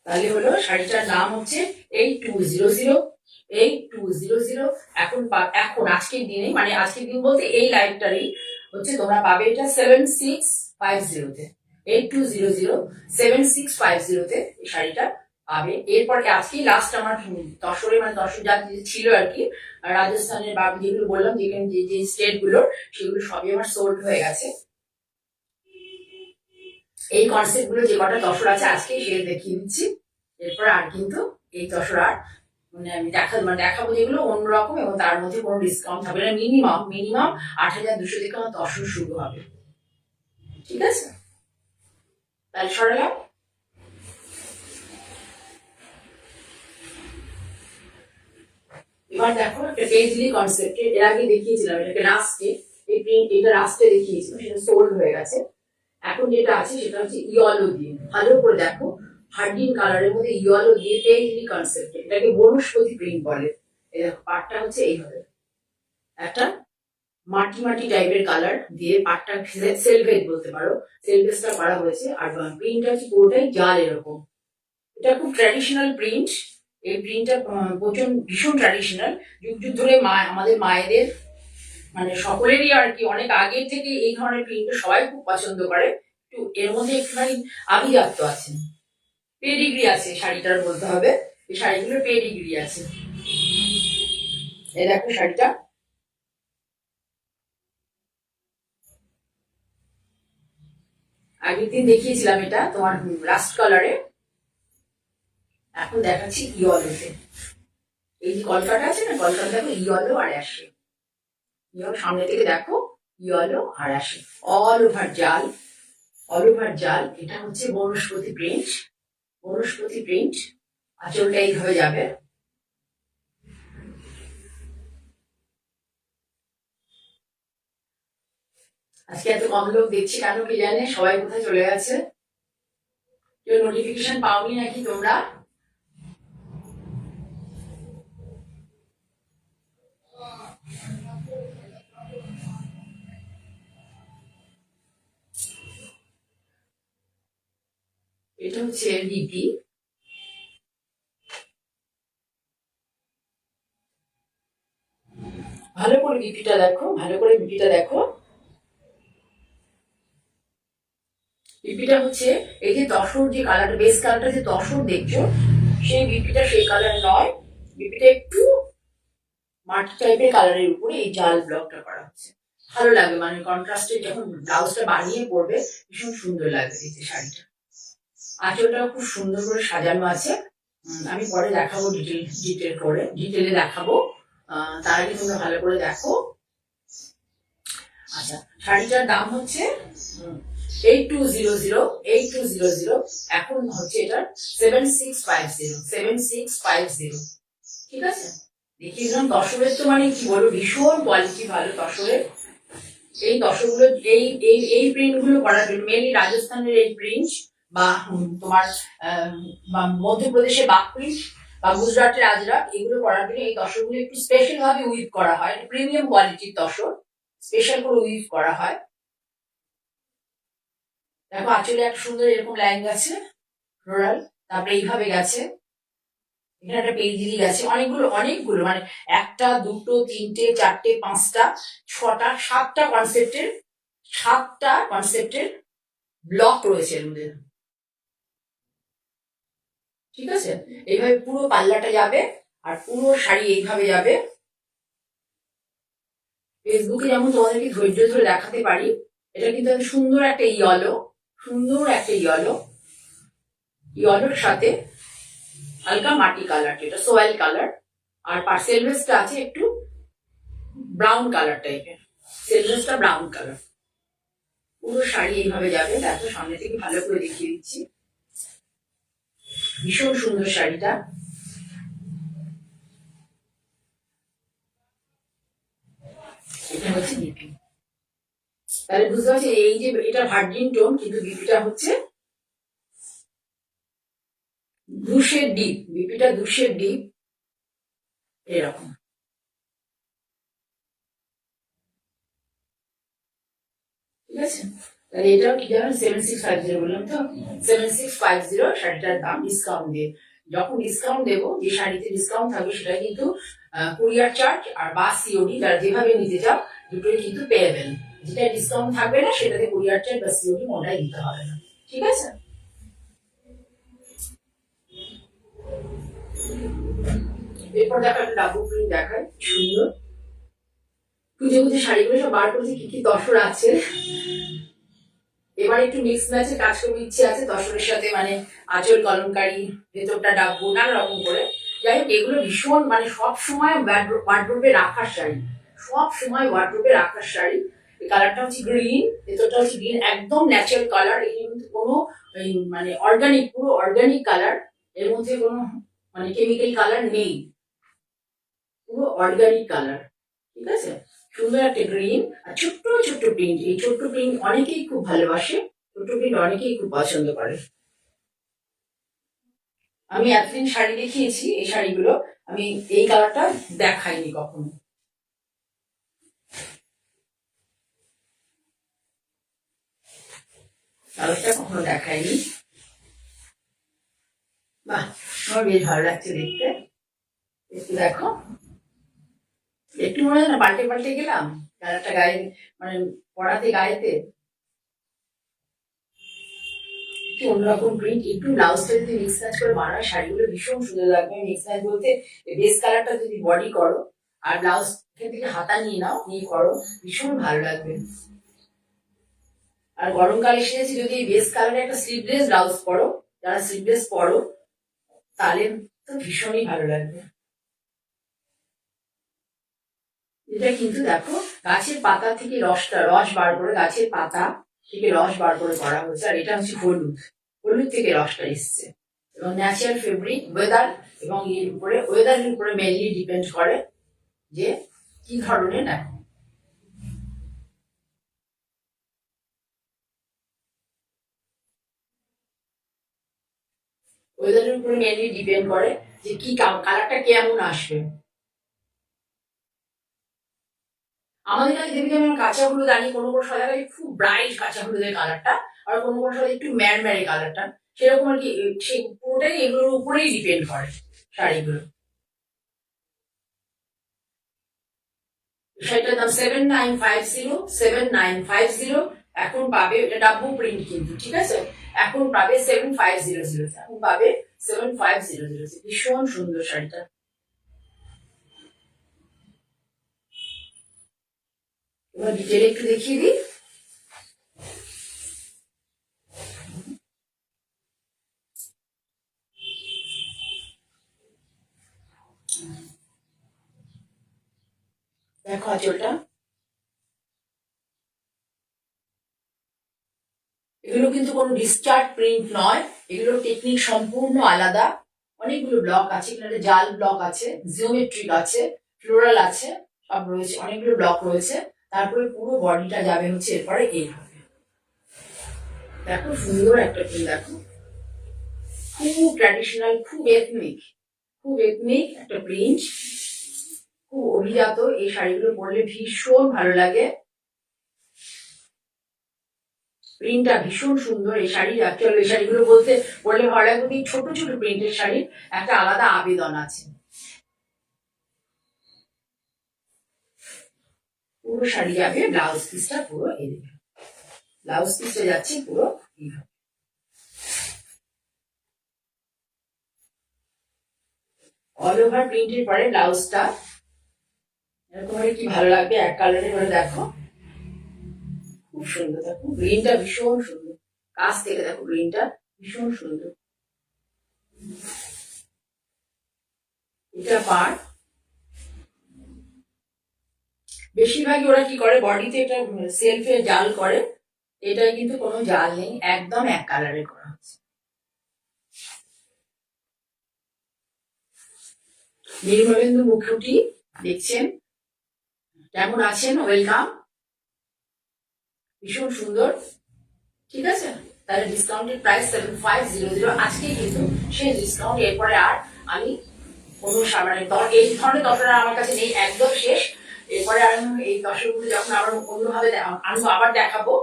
তাহলে হলো শাড়িটার নাম হচ্ছে 8200, 8200। এখন এখন আজকের দিনে, মানে আজকের দিন বলতে এই লাইভটারই হচ্ছে তোমরা পাবে এটা 7650-তে, 8200 7650-তে এই শাড়িটা পাবে। এরপরে আজকেই লাস্ট আমার দশরে, মানে দশর যা ছিল আর কি, রাজস্থানের বা যেগুলো বললাম, যেখানে যে যে স্টেট গুলোর, সেগুলো সবই আমার সোল্ড হয়ে গেছে। এই কনসেপ্ট গুলো যে কটা দশর আছে আজকেই সে দেখিয়ে দিচ্ছি। এরপর আর কিন্তু এই দশর আর মানে আমি দেখাবো যেগুলো অন্যরকম, এবং তার মধ্যে কোনো ডিসকাউন্ট থাকবে না। মিনিমাম 8200 থেকে আমার দশর শুরু হবে, ঠিক আছে? তাহলে সরালাম। এবার দেখো একটা পেজলি কনসেপ্ট, এর আগে দেখিয়েছিলাম এটাকে রাস্টে, এই প্রিন্ট এটা রাস্টে দেখিয়েছিলাম, সেটা সোল্ড হয়ে গেছে। এখন যেটা আছে সেটা হচ্ছে ইয়েলো দিয়ে, ভালো করে দেখো, হার্ডিন কালারের মধ্যে ইয়েলো দিয়ে পেজলি কনসেপ্ট, এটাকে বনস্পতি প্রিন্ট বলে। এই দেখো পাটটা হচ্ছে এইভাবে একটা মাটি মাটি টাইপের কালার দিয়ে পাটটা সেলভেজ বলতে পারো, সেলভেজটা করা হয়েছে। আর প্রিন্টটা হচ্ছে পুরোটাই জাল এরকম। এটা খুব ট্র্যাডিশনাল প্রিন্ট, এই প্রিন্টটা ভীষণ ট্র্যাডিশনাল, যুগ যুগ ধরে আমাদের মায়েদের, মানে সকলেরই আর কি, অনেক আগের থেকে এই ধরনের প্রিন্টটা সবাই খুব পছন্দ করে। একটু এর মধ্যে একটুখানি আভিজাত্য আছে, পেডিগ্রি আছে শাড়িটার, বলতে হবে এই শাড়িগুলোর পেডিগ্রি আছে। এই দেখো শাড়িটা, আগের দিন দেখিয়েছিলাম এটা তোমার লাস্ট কালারে, এখন দেখাচ্ছি ইয়েলোতে। এই যে কলকাতা আছে না, কলকাতা দেখো ইয়েলো আর অ্যাশে, ইয়েলো সামনে থেকে দেখো, ইয়েলো আর অ্যাশে, অল ওভার জাল, অল ওভার জাল। এটা হচ্ছে বনস্পতি প্রিন্ট, বনস্পতি প্রিন্ট। আঁচলটা এইভাবে যাবে। আজকে এত কম লোক দেখছি কেন কি জানে, সবাই কোথায় চলে গেছে, কেউ নোটিফিকেশন পাওনি নাকি তোমরা? এটা হচ্ছে লিপি, ভালো করে লিপিটা দেখো, ভালো করে লিপিটা দেখো। লিপিটা হচ্ছে এই যে দশর, যে কালারটা, বেস কালারটা যে দশর দেখছো, সেই লিপিটা সেই কালার নয়, লিপিটা একটু মাটি টাইপের কালারের উপরে এই জাল ব্লকটা করা হচ্ছে। ভালো লাগে, মানে কন্ট্রাস্টে যখন ব্লাউজটা বানিয়ে পরবে ভীষণ সুন্দর লাগবে দেখতে শাড়িটা। আঁচলটাও খুব সুন্দর করে সাজানো আছে, আমি পরে দেখাবো ডিটেলে দেখাবো। তার আগে তোমরা ভালো করে দেখো। আচ্ছা, শাড়িটার দাম হচ্ছে 8200, এখন হচ্ছে এটা 7650, ঠিক আছে? দেখিয়ে দিলাম। তসরের তো মানে কি বলবো, ভীষণ কোয়ালিটি ভালো তসরের। এই তসরগুলো, এই এই এই প্রিন্ট গুলো করার জন্য, মেনলি রাজস্থানের এই প্রিন্ট, বা তোমার মধ্যপ্রদেশের বাক প্রিন্ট, বা গুজরাটের আজরাক, এগুলো করার জন্য এই তসরগুলো একটু স্পেশাল ভাবে উইভ করা হয়, প্রিমিয়াম কোয়ালিটির তসর, স্পেশাল করে উইভ করা হয়। দেখো আঁচলে একটা সুন্দর এরকম লাইন গেছে ফ্লোরাল, তারপরে এইভাবে গেছে, এখানে একটা পেজলি গেছে, অনেকগুলো মানে একটা দুটো তিনটে চারটে পাঁচটা ছটা সাতটা কনসেপ্টের 7টা কনসেপ্টের ব্লক রয়েছে এর মধ্যে, ঠিক আছে। এইভাবে পুরো পাল্লাটা যাবে আর পুরো শাড়ি এইভাবে যাবে। ফেসবুকে যেমন তোমাদেরকে ধৈর্য ধরে দেখাতে পারি, এটা কিন্তু সুন্দর একটা ইয়েলোর সাথে হালকা মাটি কালার, যেটা সোয়েল কালার, আর সেলভেসটা আছে একটু ব্রাউন কালার টাইপের, সেলভেসটা ব্রাউন কালার। পুরো শাড়ি এইভাবে যাবে। দেখো সামনে থেকে ভালো করে দেখিয়ে দিচ্ছি, ভীষণ সুন্দর শাড়িটা। এটা হচ্ছে বিপি, তাহলে বুঝতে পারছি এই যে এটা ভার্জিন টোন, কিন্তু বিপিটা হচ্ছে দুশের ডিপ, বিপিটা দুশের ডিপ এরকম। ঠিক আছে, তাহলে এটাও কি জানো 7650 বললাম তো, 7650 শাড়িটার দাম ডিসকাউন্ট দিয়ে। যখন ডিসকাউন্ট দেবো, যে শাড়িতে ডিসকাউন্ট থাকবে সেটা কিন্তু কুরিয়ার চার্জ আর বা সিওডি, যারা যেভাবে নিতে চাও দুটোই কিন্তু পেয়ে যাবেন। যেটা ডিসকাউন্ট থাকবে না সেটাতে কুরিয়ার চার্জ বা সিওডি কোনটাই দিতে হবে না, ঠিক আছে। এরপর দেখো একটা ডাবল প্রিন্ট দেখায়, সুন্দর খুঁজে খুঁজে শাড়িগুলো সব বার করেছে, কি কি তসর আছে। এবার একটু মিক্স ম্যাচে কাজ করতে ইচ্ছে আছে, তসরের সাথে মানে আঁচল কলমকারি, ভেতরটা ডাব্বু, নানা রকম করে। যাই হোক, এগুলো ভীষণ মানে সব সময় ওয়ার্ডরোবে রাখার শাড়ি, সব সময় ওয়ার্ডরোবে রাখার শাড়ি। কালারটা হচ্ছে গ্রিন, ভেতরটা হচ্ছে গ্রিন, একদম ন্যাচারাল কালার। এখানে কিন্তু কোনো মানে অর্গানিক, পুরো অর্গানিক কালার, এর মধ্যে কোনো মানে কেমিক্যাল কালার নেই, পুরো অর্গানিক কালার, ঠিক আছে। সুন্দর একটা গ্রিন আর ছোট্ট ছোট্ট প্রিন্ট। এই ছোট্ট প্রিন্ট অনেকেই খুব ভালোবাসে, ছোট্ট প্রিন্ট অনেকেই খুব পছন্দ করে। আমি এতদিন শাড়ি দেখিয়েছি, এই শাড়িগুলো আমি এই কালারটা দেখাইনি কখনো। কালারটা কখনো দেখাইনি। বাহ, আমার বেশ ভালো লাগছে দেখতে। একটু দেখো, একটু মনে হয় না পাল্টে পাল্টে গেলাম কালারটা গায়ে, মানে পড়াতে গায়েতে অন্যরকম প্রিন্ট। একটু ব্লাউজটা যদি মিক্স ম্যাচ করে বানায় শাড়িগুলো ভীষণ সুন্দর লাগবে। মিক্স ম্যাচ বলতে বেস কালারটা যদি বডি করো আর ব্লাউজ এখান থেকে হাতা নিয়ে নাও, নিয়ে করো, ভীষণ ভালো লাগবে। আর গরমকাল এসেছে, যদি বেস কালারে একটা স্লিভলেস ব্লাউজ পরো, যারা স্লিভলেস পরো তাহলে তো ভীষণই ভালো লাগবে। এটা কিন্তু দেখো গাছের পাতা থেকে রস বার করে, গাছের পাতা থেকে রস বার করে করা হয়েছে। আর এটা হচ্ছে হলুদ, হলুদ থেকে রসটা এসছে। এবং ন্যাচারাল ফেব্রিক, ওয়েদার এবং ওয়েদারের উপরে মেনলি ডিপেন্ড করে যে কি ধরনের দেখো। ওয়েদারের উপরে মেনলি ডিপেন্ড করে যে কি কালারটা কেমন আসবে। আমাদের কাছে দেখবি যেমন কাঁচা হলুদ আনি, কোনো কোনো সাদা খুব ব্রাইট কাঁচা হলুদের কালারটা, আর কোনো কোনো সাদা একটু ম্যারম্যারে কালারটা, সেরকম আর কি। সেই পুরোটাই এগুলোর উপরেই ডিপেন্ড করে শাড়িগুলো। শাড়িটার দাম 7950, এখন পাবে, এটা ডাব্বু প্রিন্ট কিন্তু, ঠিক আছে। এখন পাবে 7500, এখন পাবে 7500। ভীষণ সুন্দর শাড়িটা। এবার ডিটেলে একটু দেখিয়ে দিই। দেখো আঁচলটা, এগুলো কিন্তু কোনো ডিসচার্জ প্রিন্ট নয়, এগুলো টেকনিক সম্পূর্ণ আলাদা। অনেকগুলো ব্লক আছে, এখানে জাল ব্লক আছে, জিওমেট্রিক আছে, ফ্লোরাল আছে, সব রয়েছে, অনেকগুলো ব্লক রয়েছে। তারপরে পুরো বডিটা যাবে হচ্ছে এরপরে এইভাবে। দেখো সুন্দর একটা প্রিন্ট, দেখো খুব ট্র্যাডিশনাল, খুব এথনিক একটা প্রিন্ট, খুব অভিজাত। এই শাড়িগুলো পরলে ভীষণ ভালো লাগে, প্রিন্টটা ভীষণ সুন্দর। এই শাড়ি অ্যাকচুয়ালি এই শাড়িগুলো বলতে পরলে ভালো লাগবে, ছোট ছোট প্রিন্টের শাড়ির একটা আলাদা আবেদন আছে। পুরো শাড়ি যাবে, ব্লাউজ পিসটা পুরো এদিকে। ব্লাউজ পিসটা যাচ্ছে পুরো এইভাবে। অল ওভার প্রিন্টের পরে ব্লাউজটা এরকম কি ভালো লাগবে, এক কালারের করে দেখো, খুব সুন্দর। দেখো গ্রিনটা ভীষণ সুন্দর, কাছ থেকে দেখো গ্রিনটা ভীষণ সুন্দর। এটা পার্ট। বেশিরভাগই ওরা কি করে, বডিতে এটা সেলফে জাল করে, এটা কিন্তু কোনো জাল নেই, একদম এক কালারের করা হচ্ছে। নীলমবেন্দু মুখোটি দেখছেন, কেমন আছেন? ওয়েলকাম, ভীষণ সুন্দর। ঠিক আছে, তাহলে ডিসকাউন্টের প্রাইস 7500। আজকে কিন্তু সেই ডিসকাউন্ট, এরপরে আর আমি কোনো মানে এই ধরনের তরকারি আমার কাছে নেই, একদম শেষ। এরপরে আর এই তরকারিগুলো যখন আবার অন্যভাবে আমি আবার দেখাবো,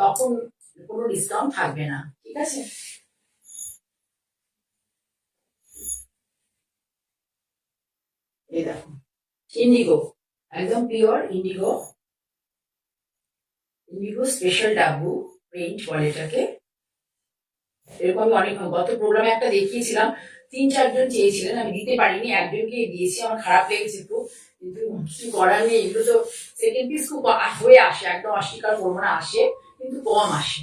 তখন কোনো ডিসকাউন্ট থাকবে না। ঠিক আছে, এই দেখো ইন্ডিগো, একদম pure indigo, indigo special dabu print বলে এটাকে। এরকম আমি অনেক গত প্রোগ্রামে একটা দেখিয়েছিলাম, 3-4 জন চেয়েছিলেন, আমি দিতে পারিনি, একজনকে দিয়েছি, আমার খারাপ লেগেছে একটু, কিন্তু কিছু করার নেই। এগুলো তো সেকেন্ড পিস খুব হয়ে আসে, একদম অস্বীকার করবো না, আসে কিন্তু কম আসে।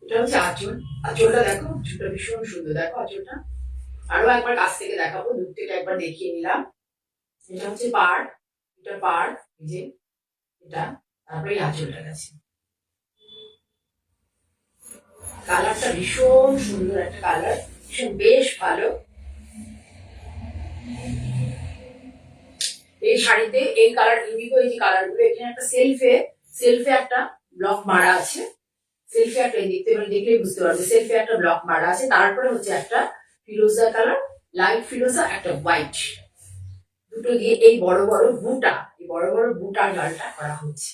এটা হচ্ছে আঁচল, আঁচলটা দেখো, আঁচলটা ভীষণ সুন্দর। দেখো আঁচলটা আরো একবার কাছ থেকে দেখাবো, দূর থেকে একবার দেখিয়ে নিলাম। এটা হচ্ছে পাড়, এটা পাড়, এই যে এটা, তারপরে এই আঁচলটা গেছে। কালারটা ভীষণ সুন্দর একটা কালার, ভীষণ বেশ ভালো। এই শাড়িতে এই কালার ইন্ডিগো, এই যে কালার গুলো, এখানে একটা সেলফে একটা ব্লক মারা আছে, সেলফে একটা দেখতে পারে, দেখলেই বুঝতে পারবে, সেলফে একটা ব্লক মারা আছে। তারপরে হচ্ছে একটা ফিরোজা কালার, লাইট ফিরোজা, একটা হোয়াইট, দুটো দিয়ে এই বড় বড় বুটা, এই বড় বড় বুটা জালটা করা হচ্ছে।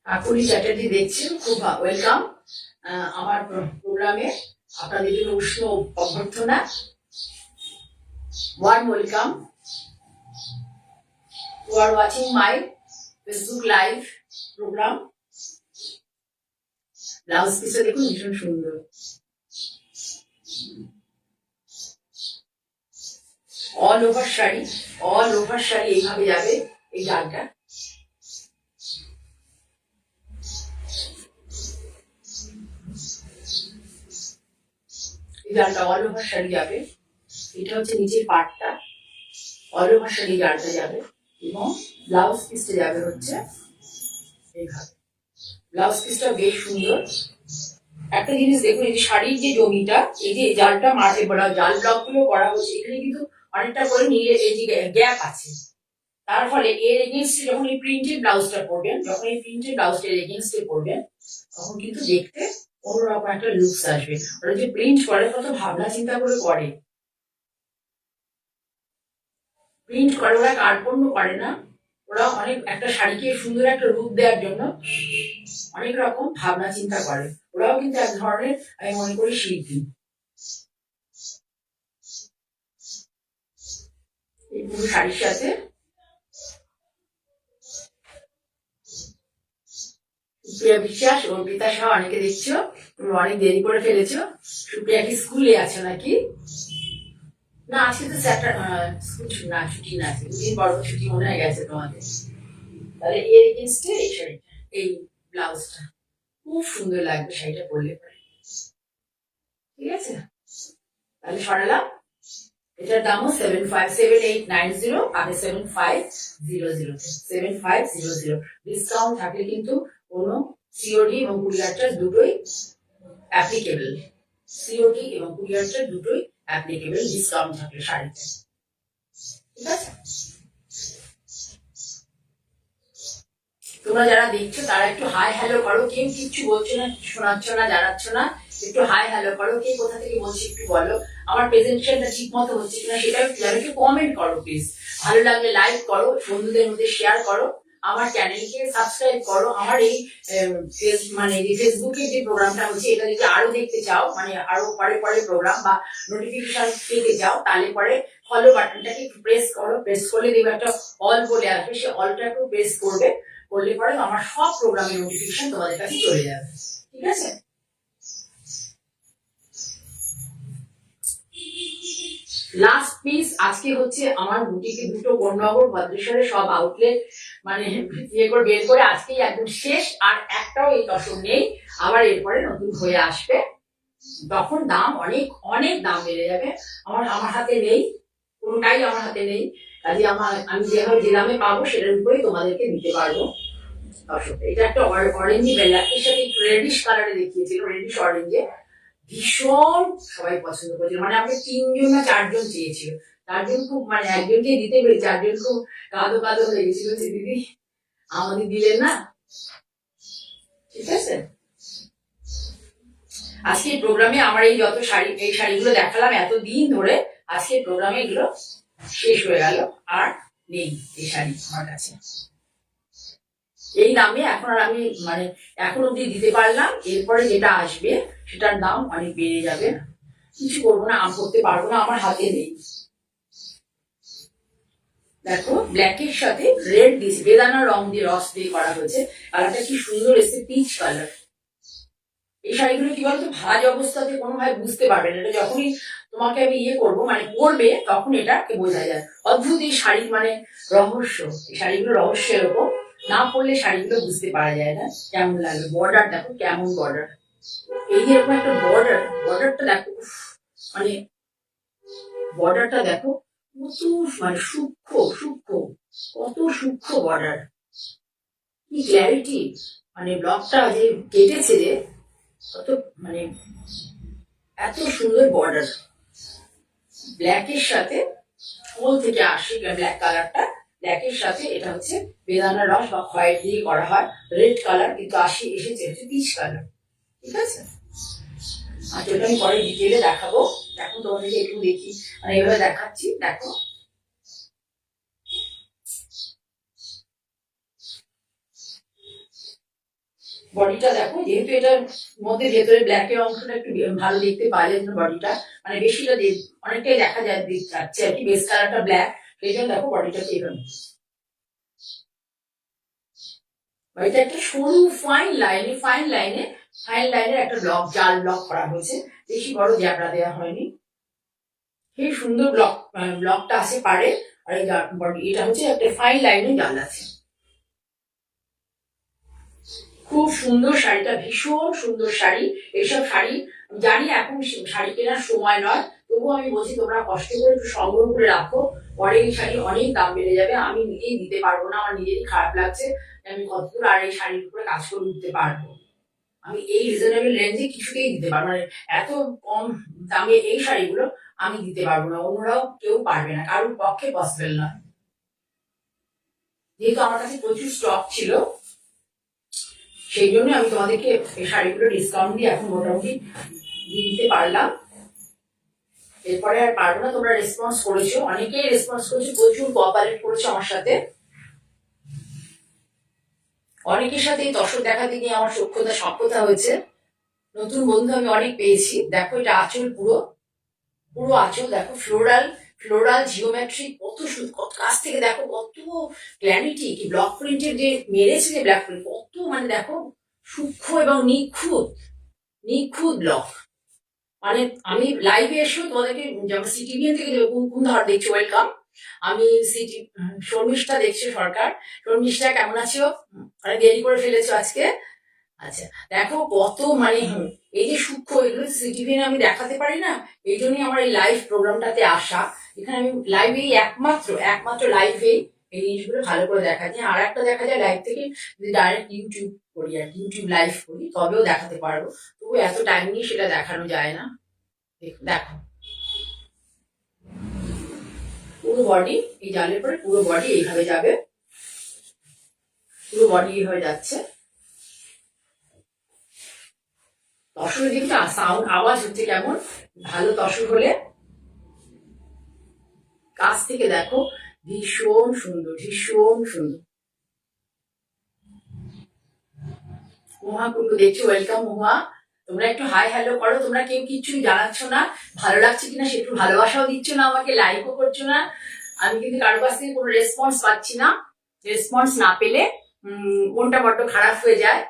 কাকুলি চ্যাটার্জি দেখছেন, খুব ওয়েলকাম আমার প্রোগ্রামে, আপনাদের জন্য উষ্ণ অভ্যর্থনা, warm welcome. You are watching my Facebook live program. Blouse পিসটা দেখুন ভীষণ সুন্দর, all over sari, all over sari এইভাবে যাবে এই জালটা। এই জালটা অল ওভার শাড়ি যাবে, এটা হচ্ছে নিচের পার্টটা, অল ওভার শাড়ি জালটা যাবে, এবং ব্লাউজ পিসটা যাবে হচ্ছে এইভাবে। ব্লাউজ পিসটা বেশ সুন্দর। একটা জিনিস দেখুন, এই যে শাড়ির যে জমিটা, এই যে জালটা মাঝে জাল ব্লক গুলো করা হচ্ছে, এখানে কিন্তু অনেকটা করে নীলে এই যে গ্যাপ আছে, তার ফলে এর এগেনস্টে যখন এই প্রিন্টেড ব্লাউজটা পরবেন, যখন এই প্রিন্টেড ব্লাউজটা এগেনস্টে পরবেন, তখন কিন্তু দেখতে অন্যরকম একটা লুকস আসবে। ওরা যে প্রিন্ট করে কত ভাবনা চিন্তা করে করে, প্রিন্ট করে, ওরা কার্পণ্য করে না, ওরা অনেক একটা শাড়িকে সুন্দর একটা রূপ দেওয়ার জন্য অনেক রকম ভাবনা চিন্তা করে। ওরাও কিন্তু এক ধরনের, আমি মনে করি, শিল্পী। এই পুরো শাড়ির সাথে সুপ্রিয়া বিশ্বাস, অর্পিতা সহ অনেকে দেখছো, তুমি অনেক দেরি করে ফেলেছো। সুপ্রিয়া কি স্কুলে আছো নাকি? না, আজকে তো স্কুল না, ছুটি না, আজকে দুদিন বড় ছুটি মনে হয়ে গেছে তোমাদের। তাহলে এর এগেনস্টে এই শাড়িটা, এই ব্লাউজটা খুব সুন্দর লাগবে শাড়িটা পরলে পরে। ঠিক আছে, তাহলে সরালাম। এটার দামও 757890, আগে 7500, ডিসকাউন্ট থাকলে কিন্তু কোনো সিওডি এবং কুরিয়ার চার্জ দুটোই অ্যাপ্লিকেবল, সিওডি এবং কুরিয়ার চার্জ দুটোই অ্যাপ্লিকেবল ডিসকাউন্ট থাকলে শাড়িতে। ঠিক আছে, তোমরা যারা দেখছো তারা একটু হাই হ্যালো করো, কেউ কিচ্ছু বলছো না, শোনাচ্ছ না, জানাচ্ছ না, একটু হাই হ্যালো করো, কে কোথা থেকে বলছি একটু বলো, আমার প্রেজেন্টেশনটা ঠিক মতো হচ্ছে কিনা সেটাও একটু কমেন্ট করো প্লিজ। ভালো লাগলে লাইক করো, বন্ধুদের মধ্যে শেয়ার করো, আমার চ্যানেলকে সাবস্ক্রাইব করো। আমার এই মানে ফেসবুকে যে প্রোগ্রামটা হচ্ছে এটা যদি আরো দেখতে চাও, মানে আরো পরে পরে প্রোগ্রাম বা নোটিফিকেশন পেতে চাও, তাহলে পরে ফলো বাটনটাকে একটু প্রেস করো। প্রেস করলে দেখবে একটা অল বলে আসবে, সে অলটা একটু প্রেস করবে, করলে পরে আমার সব প্রোগ্রামের নোটিফিকেশন তোমাদের কাছে চলে যাবে। ঠিক আছে? লাস্ট পিস আজকে হচ্ছে আমার বুটিকে দুটো কোন্নগর ভদ্রেশ্বরে সব আউটলেট মানে ইয়ে করে বের করে আজকেই একদম শেষ, আর একটাও এই দশম নেই। আবার এরপরে নতুন হয়ে আসবে, তখন দাম অনেক অনেক দাম বেড়ে যাবে। আমার আমার হাতে নেই, কোনটাই আমার হাতে নেই, কাজে আমি যেভাবে যে দামে পাবো সেটার উপরেই তোমাদেরকে দিতে পারবো। দর্শক, এটা একটা অরেঞ্জি বেলাকের সাথে একটু রেডিশ কালারে দেখিয়েছিল, রেডিশ অরেঞ্জে, ভীষণ সবাই পছন্দ করেছিল। মানে আমাকে 3জন না 4জন চেয়েছিল, 4জন খুব মানে একজনকে দিতে পেরে 4জন খুব কাঁদো কাঁদো হয়ে গেছিল যে দিদি আমাদের দিলেন না। ঠিক আছে, আজকে প্রোগ্রামে আমার এই যত শাড়ি, এই শাড়িগুলো দেখালাম এতদিন ধরে, আজকে প্রোগ্রামে এগুলো শেষ হয়ে গেল, আর নেই এই শাড়ি আমার কাছে। এই দামে এখন আর আমি মানে এখন অব্দি দিতে পারলাম, এরপরে যেটা আসবে সেটার দাম অনেক বেড়ে যাবে। কিছু করবো না, আম করতে পারবো না, আমার হাতে নেই। দেখো ব্ল্যাকের সাথে রেড দিয়েছে, বেদানা রং দিয়ে রস দিয়ে করা হয়েছে, কালারটা কি সুন্দর এসেছে, পিচ কালার। এই শাড়িগুলো কি বলতো ভাজ অবস্থাতে কোনোভাবে বুঝতে পারবে না, এটা যখনই তোমাকে আমি ইয়ে করবো মানে পরবে তখন এটাকে বোঝা যায়। অদ্ভুত এই শাড়ির মানে রহস্য, এই শাড়িগুলো রহস্য এরকম, না পরলে শাড়িগুলো বুঝতে পারা যায় না কেমন লাগবে। বর্ডার দেখো কেমন বর্ডার, এই যে এরকম একটা বর্ডার, বর্ডারটা দেখো মানে বর্ডারটা দেখো কত মানে সূক্ষ্ম সূক্ষ্ম, কত সূক্ষ্ম বর্ডার, কি ক্ল্যারিটি, মানে ব্লকটা যে কেটেছে যে কত মানে এত সুন্দর বর্ডার। ব্ল্যাকের সাথে ফুল থেকে আসে ব্ল্যাক কালারটা, ব্ল্যাকের সাথে এটা হচ্ছে বেদানা রস বা হোয়াইট দিয়ে করা হয়, রেড কালার কিন্তু এসেছে হচ্ছে পিচ কালার। ঠিক আছে, আর যেটা আমি পরে ডিটেলে দেখাবো। এখন তোমাদেরকে একটু দেখি, মানে এইভাবে দেখাচ্ছি। দেখো বডিটা দেখো, যেহেতু এটার মধ্যে ভেতরে ব্ল্যাকের অংশটা একটু ভালো দেখতে পাওয়া যায়, বডিটা মানে বেশিটা অনেকটাই দেখা যায় যাচ্ছে আর কি, বেস কালারটা ব্ল্যাক, সেই জন্য দেখো বডিটা এরকম। এটা একটা সরু ফাইন লাইনে একটা ব্লক, জাল ব্লক করা হয়েছে, বেশি বড় জ্যাবড়া দেওয়া হয়নি। সেই সুন্দর ব্লকটা আছে পারে, আর এই বডি এটা হচ্ছে একটা ফাইন লাইনে জাল আছে। খুব সুন্দর শাড়িটা, ভীষণ সুন্দর শাড়ি। এইসব শাড়ি জানি এখন শাড়ি কেনার সময় নয়, তবুও আমি বলছি তোমরা কষ্ট করে একটু সংগ্রহ করে রাখো, পরে এই শাড়ি অনেক দাম বেড়ে যাবে। আমি নিজেই দিতে পারবো না, আমার নিজেরই খারাপ লাগছে আমি কতদূর আর এই শাড়ির উপরে কাজ করে দিতে পারবো। আমি এই রিজনেবল রেঞ্জে কিছুতেই দিতে পারবো না, এত কম দামে এই শাড়িগুলো আমি দিতে পারবো না, অন্যরাও কেউ পারবে না, কারোর পক্ষে পসিবল নয়। যেহেতু আমার কাছে প্রচুর স্টক ছিল, সেই জন্য আমি তোমাদেরকে এই শাড়িগুলো ডিসকাউন্ট দিয়ে এখন মোটামুটি দিতে পারলাম, এরপরে আর পারবো না। তোমরা রেসপন্স করেছো, অনেকেই রেসপন্স করেছো, প্রচুর কোঅপারেট করেছো আমার সাথে। অনেকের সাথে এই দর্শক দেখাতে গিয়ে আমার সক্ষতা হয়েছে, নতুন বন্ধু আমি অনেক পেয়েছি। দেখো এটা আঁচল, পুরো পুরো আঁচল দেখো, ফ্লোরাল ফ্লোরাল জিওমেট্রি, কত কাছ থেকে দেখো, কত ক্ল্যারিটি, কি ব্লক প্রিন্টের যে মেরেছে যে ব্ল্যাক প্রিন্ট, কত মানে দেখো সূক্ষ্ম এবং নিখুঁত নিখুঁত ব্লক। মানে আমি লাইভে এসেও তোমাদেরকে, যেমন সিটিভিএন থেকে কোন ধর দেখছো, ওয়েলকাম। আমি শর্মিষ্ঠা দেখছো সরকার, শর্মিষ্ঠা কেমন আছো? অনেক দেরি করে ফেলেছো আজকে। আচ্ছা দেখো কত মানে এই যে সূক্ষ্ম, এগুলো সিটিভিএন আমি দেখাতে পারি না, এই জন্যই আমার এই লাইভ প্রোগ্রামটাতে আসা। এখানে আমি লাইভেই একমাত্র লাইভেই এই জিনিসগুলো ভালো করে দেখা যায়। আর একটা দেখা যায় লাইভ থেকে যদি ডাইরেক্ট ইউটিউব করি, আর ইউটিউব লাইভ করি তবেও দেখাতে পারবো, তবু এত টাইম নিয়ে সেটা দেখানো যায় না। দেখো পুরো বডি, এই জালের পরে পুরো বডি এইভাবে যাবে, পুরো বডি এইভাবে যাচ্ছে। তসরের দিকটা সাউন্ড আওয়াজ হচ্ছে কেমন, ভালো তসর হলে। কাছ থেকে দেখো ভীষণ সুন্দর, ভীষণ সুন্দর। মহুয়া কুন্ডু দেখছো, ওয়েলকাম মহুয়া। তোমরা একটু হাই হ্যালো করো, তোমরা কেউ কিছুই জানাচ্ছ না, ভালো লাগছে কিনা সে একটু ভালোবাসাও দিচ্ছ না, আমাকে লাইকও করছো না। আমি কিন্তু কারো কাছ থেকে কোনো রেসপন্স পাচ্ছি না। রেসপন্স না পেলে মনটা বড্ড খারাপ হয়ে যায়,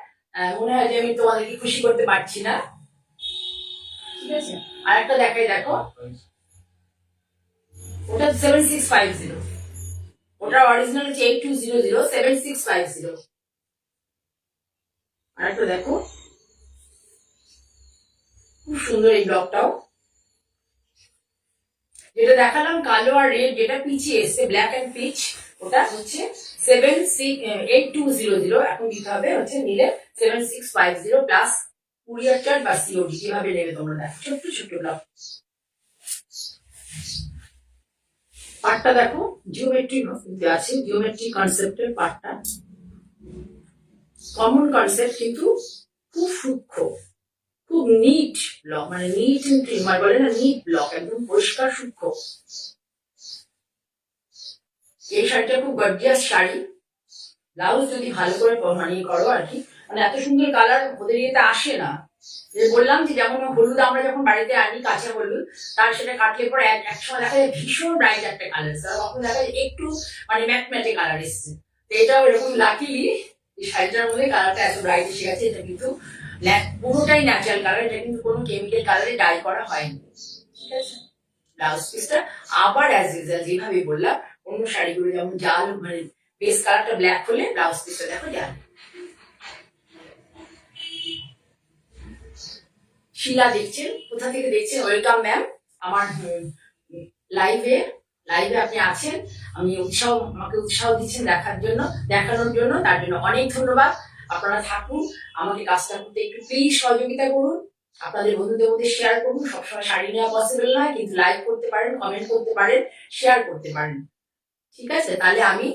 মনে হয় যে আমি তোমাদেরকে খুশি করতে পারছি না। ঠিক আছে, আর একটা দেখাই, দেখো ওটা 7650, ওটার অরিজিনাল হচ্ছে 8200, 7650। আর একটা দেখো, খুব সুন্দর এই ব্লকটাও। যেটা দেখালাম কালো আর রেড, যেটা পিছিয়ে এসছে ব্ল্যাক এন্ড পিচ, ওটা হচ্ছে 8200। এখন দিতে হবে হচ্ছে নিলে 7650 প্লাস কুরিয়ার চার্জ বা সিওডি, কিভাবে নেবে তোমরা দেখো। ছোট্ট ছোট্ট ব্লক। পার্টটা দেখো জিওমেট্রি আছে, জিওমেট্রি কনসেপ্টের পার্টটা কমন কনসেপ্ট, কিন্তু খুব সূক্ষ্ম, খুব নিট ব্লক, মানে নিট এন্ড ক্লিন, বলে না নিট ব্লক, একদম পরিষ্কার সূক্ষ্ম। এই শাড়িটা খুব গর্জিয়াস শাড়ি। ব্লাউজ যদি ভালো করে মানে করো আর কি, মানে এত সুন্দর কালার ওদের ইয়েতে আসে না। যে বললাম যে যেমন হলুদ আমরা যখন বাড়িতে আনি কাঁচা হলুদ, তার সেটা কাটলে পরে এক সময় দেখা যায় ভীষণ ব্রাইট একটা কালার এসছে, তখন দেখা যায় একটু মানে ম্যাটম্যাটে কালার এসছে। তো এটাও এরকম লাকিলি এই শাড়িটার মধ্যে কালারটা এত ব্রাইট এসে গেছে। এটা কিন্তু পুরোটাই ন্যাচারাল কালার, এটা কিন্তু কোনো কেমিক্যাল কালারে ডাই করা হয়নি। ঠিক আছে, ব্লাউজ পিসটা আবার অ্যাজ ইউজুয়াল যেভাবে বললাম, অন্য শাড়িগুলো যেমন জাল মানে বেস কালারটা ব্ল্যাক হলে ব্লাউজ পিসটা দেখো জাল। শিলা দেখছেন, কোথা থেকে দেখছেন? ওয়েলকাম ম্যাম আমার লাইভে আপনি আছেন। আমাকে উৎসাহ দিচ্ছেন দেখানোর জন্য, তার জন্য অনেক ধন্যবাদ। আপনারা থাকুন, আমাকে কাজটা করতে একটু প্লিজ সহযোগিতা করুন, আপনাদের বন্ধুদের মধ্যে শেয়ার করুন। সবসময় শাড়ি নেওয়া পসিবল নয়, কিন্তু লাইক করতে পারেন, কমেন্ট করতে পারেন, শেয়ার করতে পারেন। ঠিক আছে, তাহলে আমি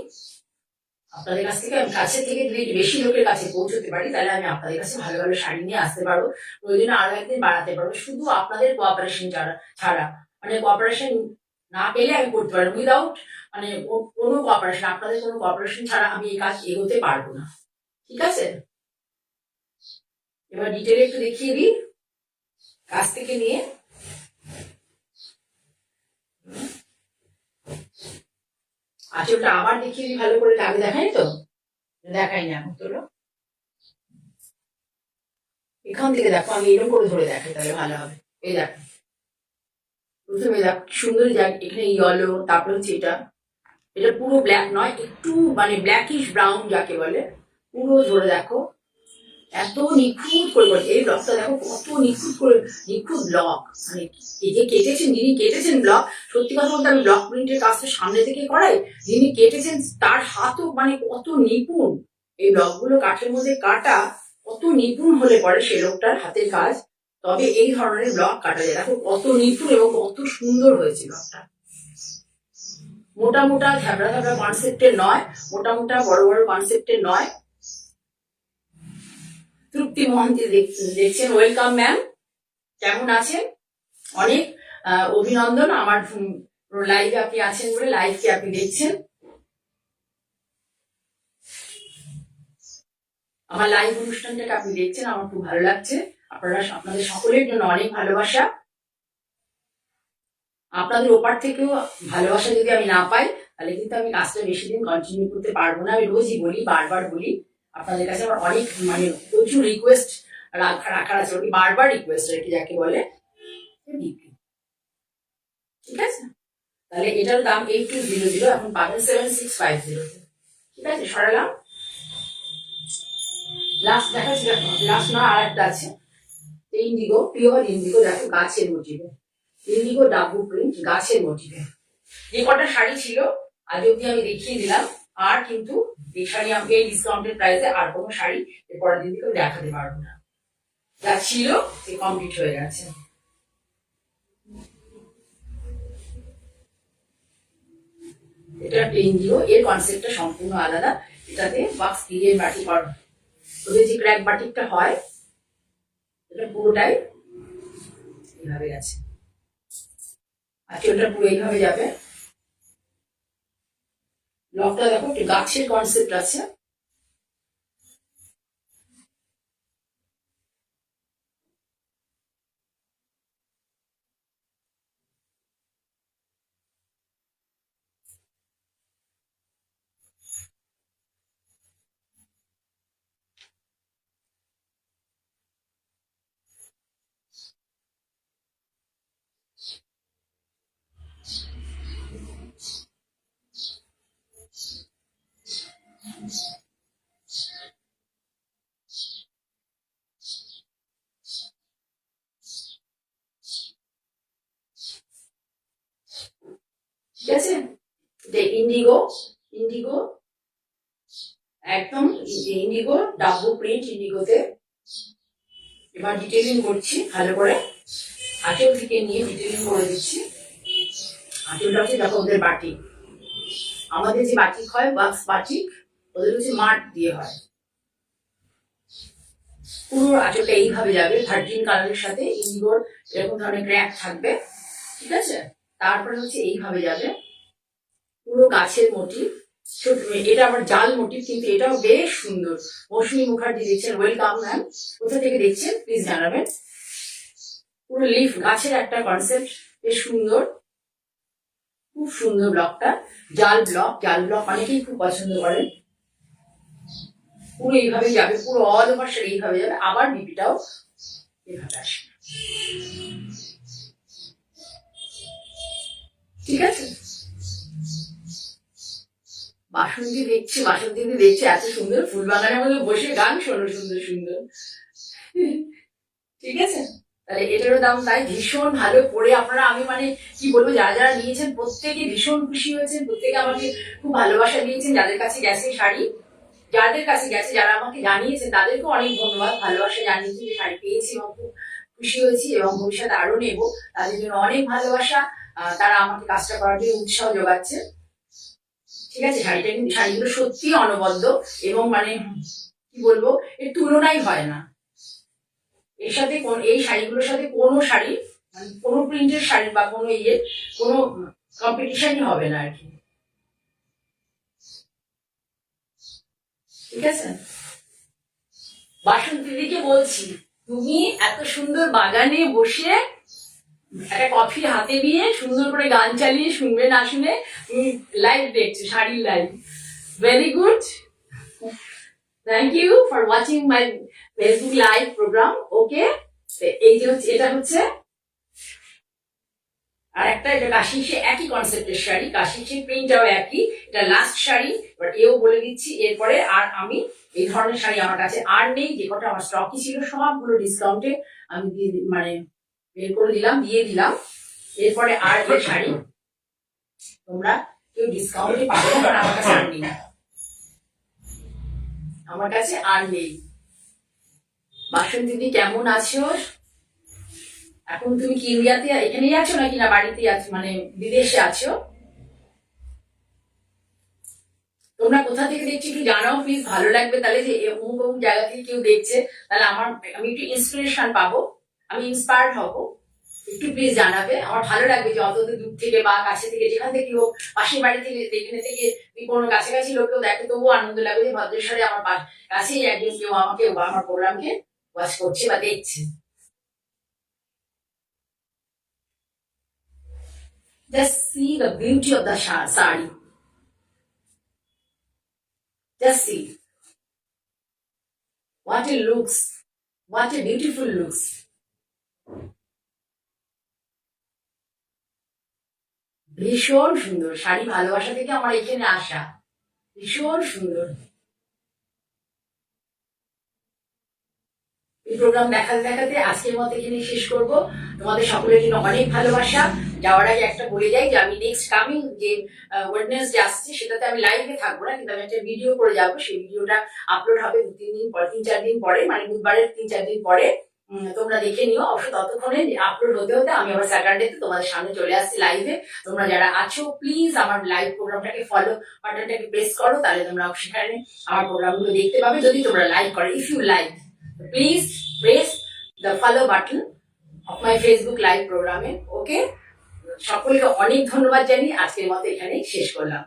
আপনাদের কাছ থেকে কাছের থেকে যদি বেশি লোকের কাছে পৌঁছতে পারি, তাহলে আমি আপনাদের কাছে ভালো ভালো শাড়ি নিয়ে আসতে পারবো, প্রয়োজনে আরো একদিন বাড়াতে পারবো, শুধু আপনাদের কোঅপারেশন ছাড়া। মানে কোঅপারেশন না পেলে আমি করতে পারবো, উইদাউট মানে কোনো কোঅপারেশন, আপনাদের কোনো কোঅপারেশন ছাড়া আমি এই কাজ এগোতে পারবো না। ঠিক আছে, এবার ডিটেলে একটু দেখিয়ে দিই কাছ থেকে নিয়ে। আঁচলটা আবার দেখিয়ে দিই ভালো করে, আগে দেখাই তো, দেখাই না এখন তোলো। এখান থেকে দেখো, আমি এরকম করে ধরে দেখাই তাহলে ভালো হবে। এই দেখো, প্রথমে দেখো সুন্দর এখানে ইয়েলো, তারপরে হচ্ছে এটা পুরো ব্ল্যাক নয়, একটু মানে ব্ল্যাকিশ ব্রাউন যাকে বলে, পুরো ধরে দেখো। এত নিখুঁত করে বলছে এই ব্লকটা, দেখো কত নিখুঁত ব্লক। মানে যিনি কেটেছেন ব্লক, সত্যি কথা বলতে আমি ব্লক প্রিন্টের কাজটা সামনে থেকে করাই, যিনি কেটেছেন তার হাতও মানে কত নিপুণ। এই ব্লকগুলো কাঠের মধ্যে কাটা কত নিপুণ হলে পরে সে লোকটার হাতের কাজ, তবে এই ধরনের ব্লক কাটা যায়। দেখো কত নিপুণ এবং কত সুন্দর হয়েছে ব্লকটা। মোটা মোটা ঝাবড়া কনসেপ্টের নয়, মোটা মোটা বড় বড় কনসেপ্টের নয়। তৃপ্তি মহান্তি দেখছেন, ওয়েলকাম ম্যাম, কেমন আছেন? অনেক অভিনন্দন আমার লাইভে আপনি আছেন বলে, লাইভকে আপনি দেখছেন। আমার লাইভ অনুষ্ঠানটাকে আপনি দেখছেন, আমার খুব ভালো লাগছে। আপনাদের সকলের জন্য অনেক ভালোবাসা। আপনাদের ওপার থেকেও ভালোবাসা যদি আমি না পাই, তাহলে কিন্তু আমি কাজটা বেশি দিন কন্টিনিউ করতে পারবো না। আমি রোজই বলি, বারবার বলি, আপনাদের কাছে আমার অনেক মানে প্রচুর রিকোয়েস্ট রাখার আছে, বারবার রিকোয়েস্ট আর কি যাকে বলে। ঠিক আছে, তাহলে এটার দাম 8200, এখন পাবেন 7650। ঠিক আছে, সরালাম। লাস্ট দেখাচ্ছি, লাস্ট না আর একটা আছে ইন্ডিগো, পিওর ইন্ডিগো, দেখো গাছের মোটিভে, ইন্ডিগো ডাব্বু প্রিন্ট গাছের মোটিভে। যে কটা শাড়ি ছিল আজ অব্দি আমি দেখিয়ে দিলাম, আর কিন্তু এই শাড়ি আমাকে এই ডিসকাউন্টেড প্রাইসে আর কোনো শাড়ি এর পরের দিন থেকে দেখাতে পারবো না। যা ছিল সে কমপ্লিট হয়ে গেছে। এটা একটা ইন্ডিগো, এর কনসেপ্টটা সম্পূর্ণ আলাদা। এটাতে বাক্স দিয়ে বাটিক, ওদের যে ক্র্যাক বাটিকটা হয়, এটা পুরোটাই এইভাবে গেছে, আঁচলটা পুরো এইভাবে যাবে। ব্লকটা দেখো একটু গাছের কনসেপ্ট আছে, আছে, এটা ইন্ডিগো, ইন্ডিগো একদম ইন্ডিগো ডাব্বু প্রিন্ট ইন্ডিগোতে। এবার ডিটেলিং করছি ভালো করে, আঁচল থেকে নিয়ে ডিটেলিং করে দিচ্ছি। আঁচলটা হচ্ছে দেখো ওদের বাটিক, আমাদের যে বাটিক হয় ওয়াক্স বাটিক, ওদের হচ্ছে মাঠ দিয়ে হয়। পুরো আঁচলটা এইভাবে যাবে, 13 কালারের সাথে ইন্ডিগোর এরকম ধরনের ক্র্যাক থাকবে, ঠিক আছে। তারপরে হচ্ছে এইভাবে যাবে, পুরো গাছের মোটিভ। এটা আবার জাল মোটিভ, কিন্তু এটাও বেশ সুন্দর। মৌসুমী মুখার্জি দেখছেন, ওয়েলকাম ম্যাম, কোথা থেকে দেখছেন প্লিজ জানাবেন। পুরো লিফ গাছের একটা কনসেপ্ট, বেশ সুন্দর, খুব সুন্দর ব্লকটা। জাল ব্লক, জাল ব্লক অনেকেই খুব পছন্দ করেন। পুরো এইভাবে যাবে, পুরো অল ওভার শাড়ি এইভাবে যাবে। আবার বিপিটাও এভাবে আসবে, ঠিক আছে। বাসন্তী দেখছি, বাসন্তী দেখছি এত সুন্দর, ফুল বাগানের মধ্যে বসে গান শোনো সুন্দর সুন্দর, ঠিক আছে। তাহলে এটারও দাম তাই ভীষণ ভালো পড়ে আপনারা, আমি মানে কি বলবো, যারা যারা নিয়েছেন প্রত্যেকে ভীষণ খুশি হয়েছেন, প্রত্যেকে আমাকে খুব ভালোবাসা দিয়েছেন। যাদের কাছে গেছে শাড়ি, যাদের কাছে গেছে, যারা আমাকে জানিয়েছেন তাদেরকে অনেক ধন্যবাদ, ভালোবাসা জানিয়েছি যে শাড়ি পেয়েছি এবং খুব খুশি হয়েছি এবং ভবিষ্যতে আরো নেবো, তাদের জন্য অনেক ভালোবাসা। তারা আমাকে কাজটা করার জন্য উৎসাহ যোগাচ্ছে, ঠিক আছে। শাড়িটা কিন্তু, শাড়িগুলো সত্যি অনবদ্য এবং মানে কি বলবো, এর তুলনাই হয় না। এর সাথে এই শাড়িগুলোর সাথে কোনো শাড়ি, মানে কোনো প্রিন্টের শাড়ি বা কোনো কোনো কম্পিটিশনই হবে না আর কি, ঠিক আছে। বাসন্তী দিকে বলছি, তুমি এত সুন্দর বাগানে বসে একটা কফি হাতে নিয়ে সুন্দর করে গান চালিয়ে শুনবে না শুনে তুমি লাইভ দেখছো, শাড়ির live. Very good, thank you for watching my Facebook live program. Okay, এই যে হচ্ছে, এটা হচ্ছে আর একটা, এটা কাশিসে একই কনসেপ্টের শাড়ি, কাশিসে প্রিন্টটাও একই। এটা লাস্ট শাড়ি, বাট এও বলে দিচ্ছি এরপরে আর আমি এই ধরনের শাড়ি আমার কাছে আর নেই। যে কটা আমার স্টকই ছিল সবগুলো ডিসকাউন্টে আমি দিয়ে মানে বের করে দিলাম, দিয়ে দিলাম। এরপরে আর এই শাড়ি তোমরা কেউ ডিসকাউন্টে পাবে না, কারণ আমার কাছে আর নেই, আমার কাছে আর নেই। বাসন্তী কেমন আছো? এখন তুমি কি ইন্ডিয়াতে এখানেই আছো নাকি না বাড়িতেই আছো, মানে বিদেশে আছো? তোমরা কোথা থেকে দেখছো একটু জানাও প্লিজ, ভালো লাগবে। তাহলে যে অমুক অমুক জায়গা থেকে কেউ দেখছে, তাহলে আমি একটু ইন্সপিরেশন পাবো, আমি ইন্সপায়ার্ড হবো। একটু প্লিজ জানাবে, আমার ভালো লাগবে যে অন্তত দূর থেকে বা কাছে থেকে, যেখান থেকে হোক, পাশের বাড়ি থেকে, এখানে থেকে কোনো কাছাকাছি লোকেও দেখে, তবুও আনন্দ লাগবে যে ভদ্রেশ্বরে আমার কাছেই একজন কেউ আমাকে বা আমার প্রোগ্রামকে ওয়াচ করছে বা দেখছে। Just see the beauty of the sari. Just see what it looks, what a beautiful looks. ভীষণ সুন্দর শাড়ি, ভালোবাসা থেকে আমার এখানে আসা, ভীষণ সুন্দর। এই প্রোগ্রাম দেখাতে দেখাতে আজকের মতো এখানে শেষ করব। তোমাদের সকলের জন্য অনেক ভালোবাসা। যাওয়ার আগে একটা বলে যাই যে আমি নেক্সট কামিং যে ওয়েডনেসডে আসছে, সেটাতে আমি লাইভে থাকবো না, কিন্তু আমি একটা ভিডিও করে যাবো। সেই ভিডিওটা আপলোড হবে 2-3 দিন পরে, 3-4 দিন পরে, মানে বুধবারের 3-4 দিন পরে। তোমরা দেখে নিও। অবশ্য ততক্ষণে আপলোড হতে হতে আমি আবার স্যাটারডেতে তোমাদের সামনে চলে আসছি লাইভে। তোমরা যারা আছো প্লিজ আমার লাইভ প্রোগ্রামটাকে ফলো বাটনটাকে প্রেস করো, তাহলে তোমরা সেখানে আমার প্রোগ্রামগুলো দেখতে পাবে যদি তোমরা লাইক করো। If you like, please press the follow button of my Facebook live প্রোগ্রামে। ওকে, সকলকে অনেক ধন্যবাদ জানিয়ে আজকের মতো এখানেই শেষ করলাম।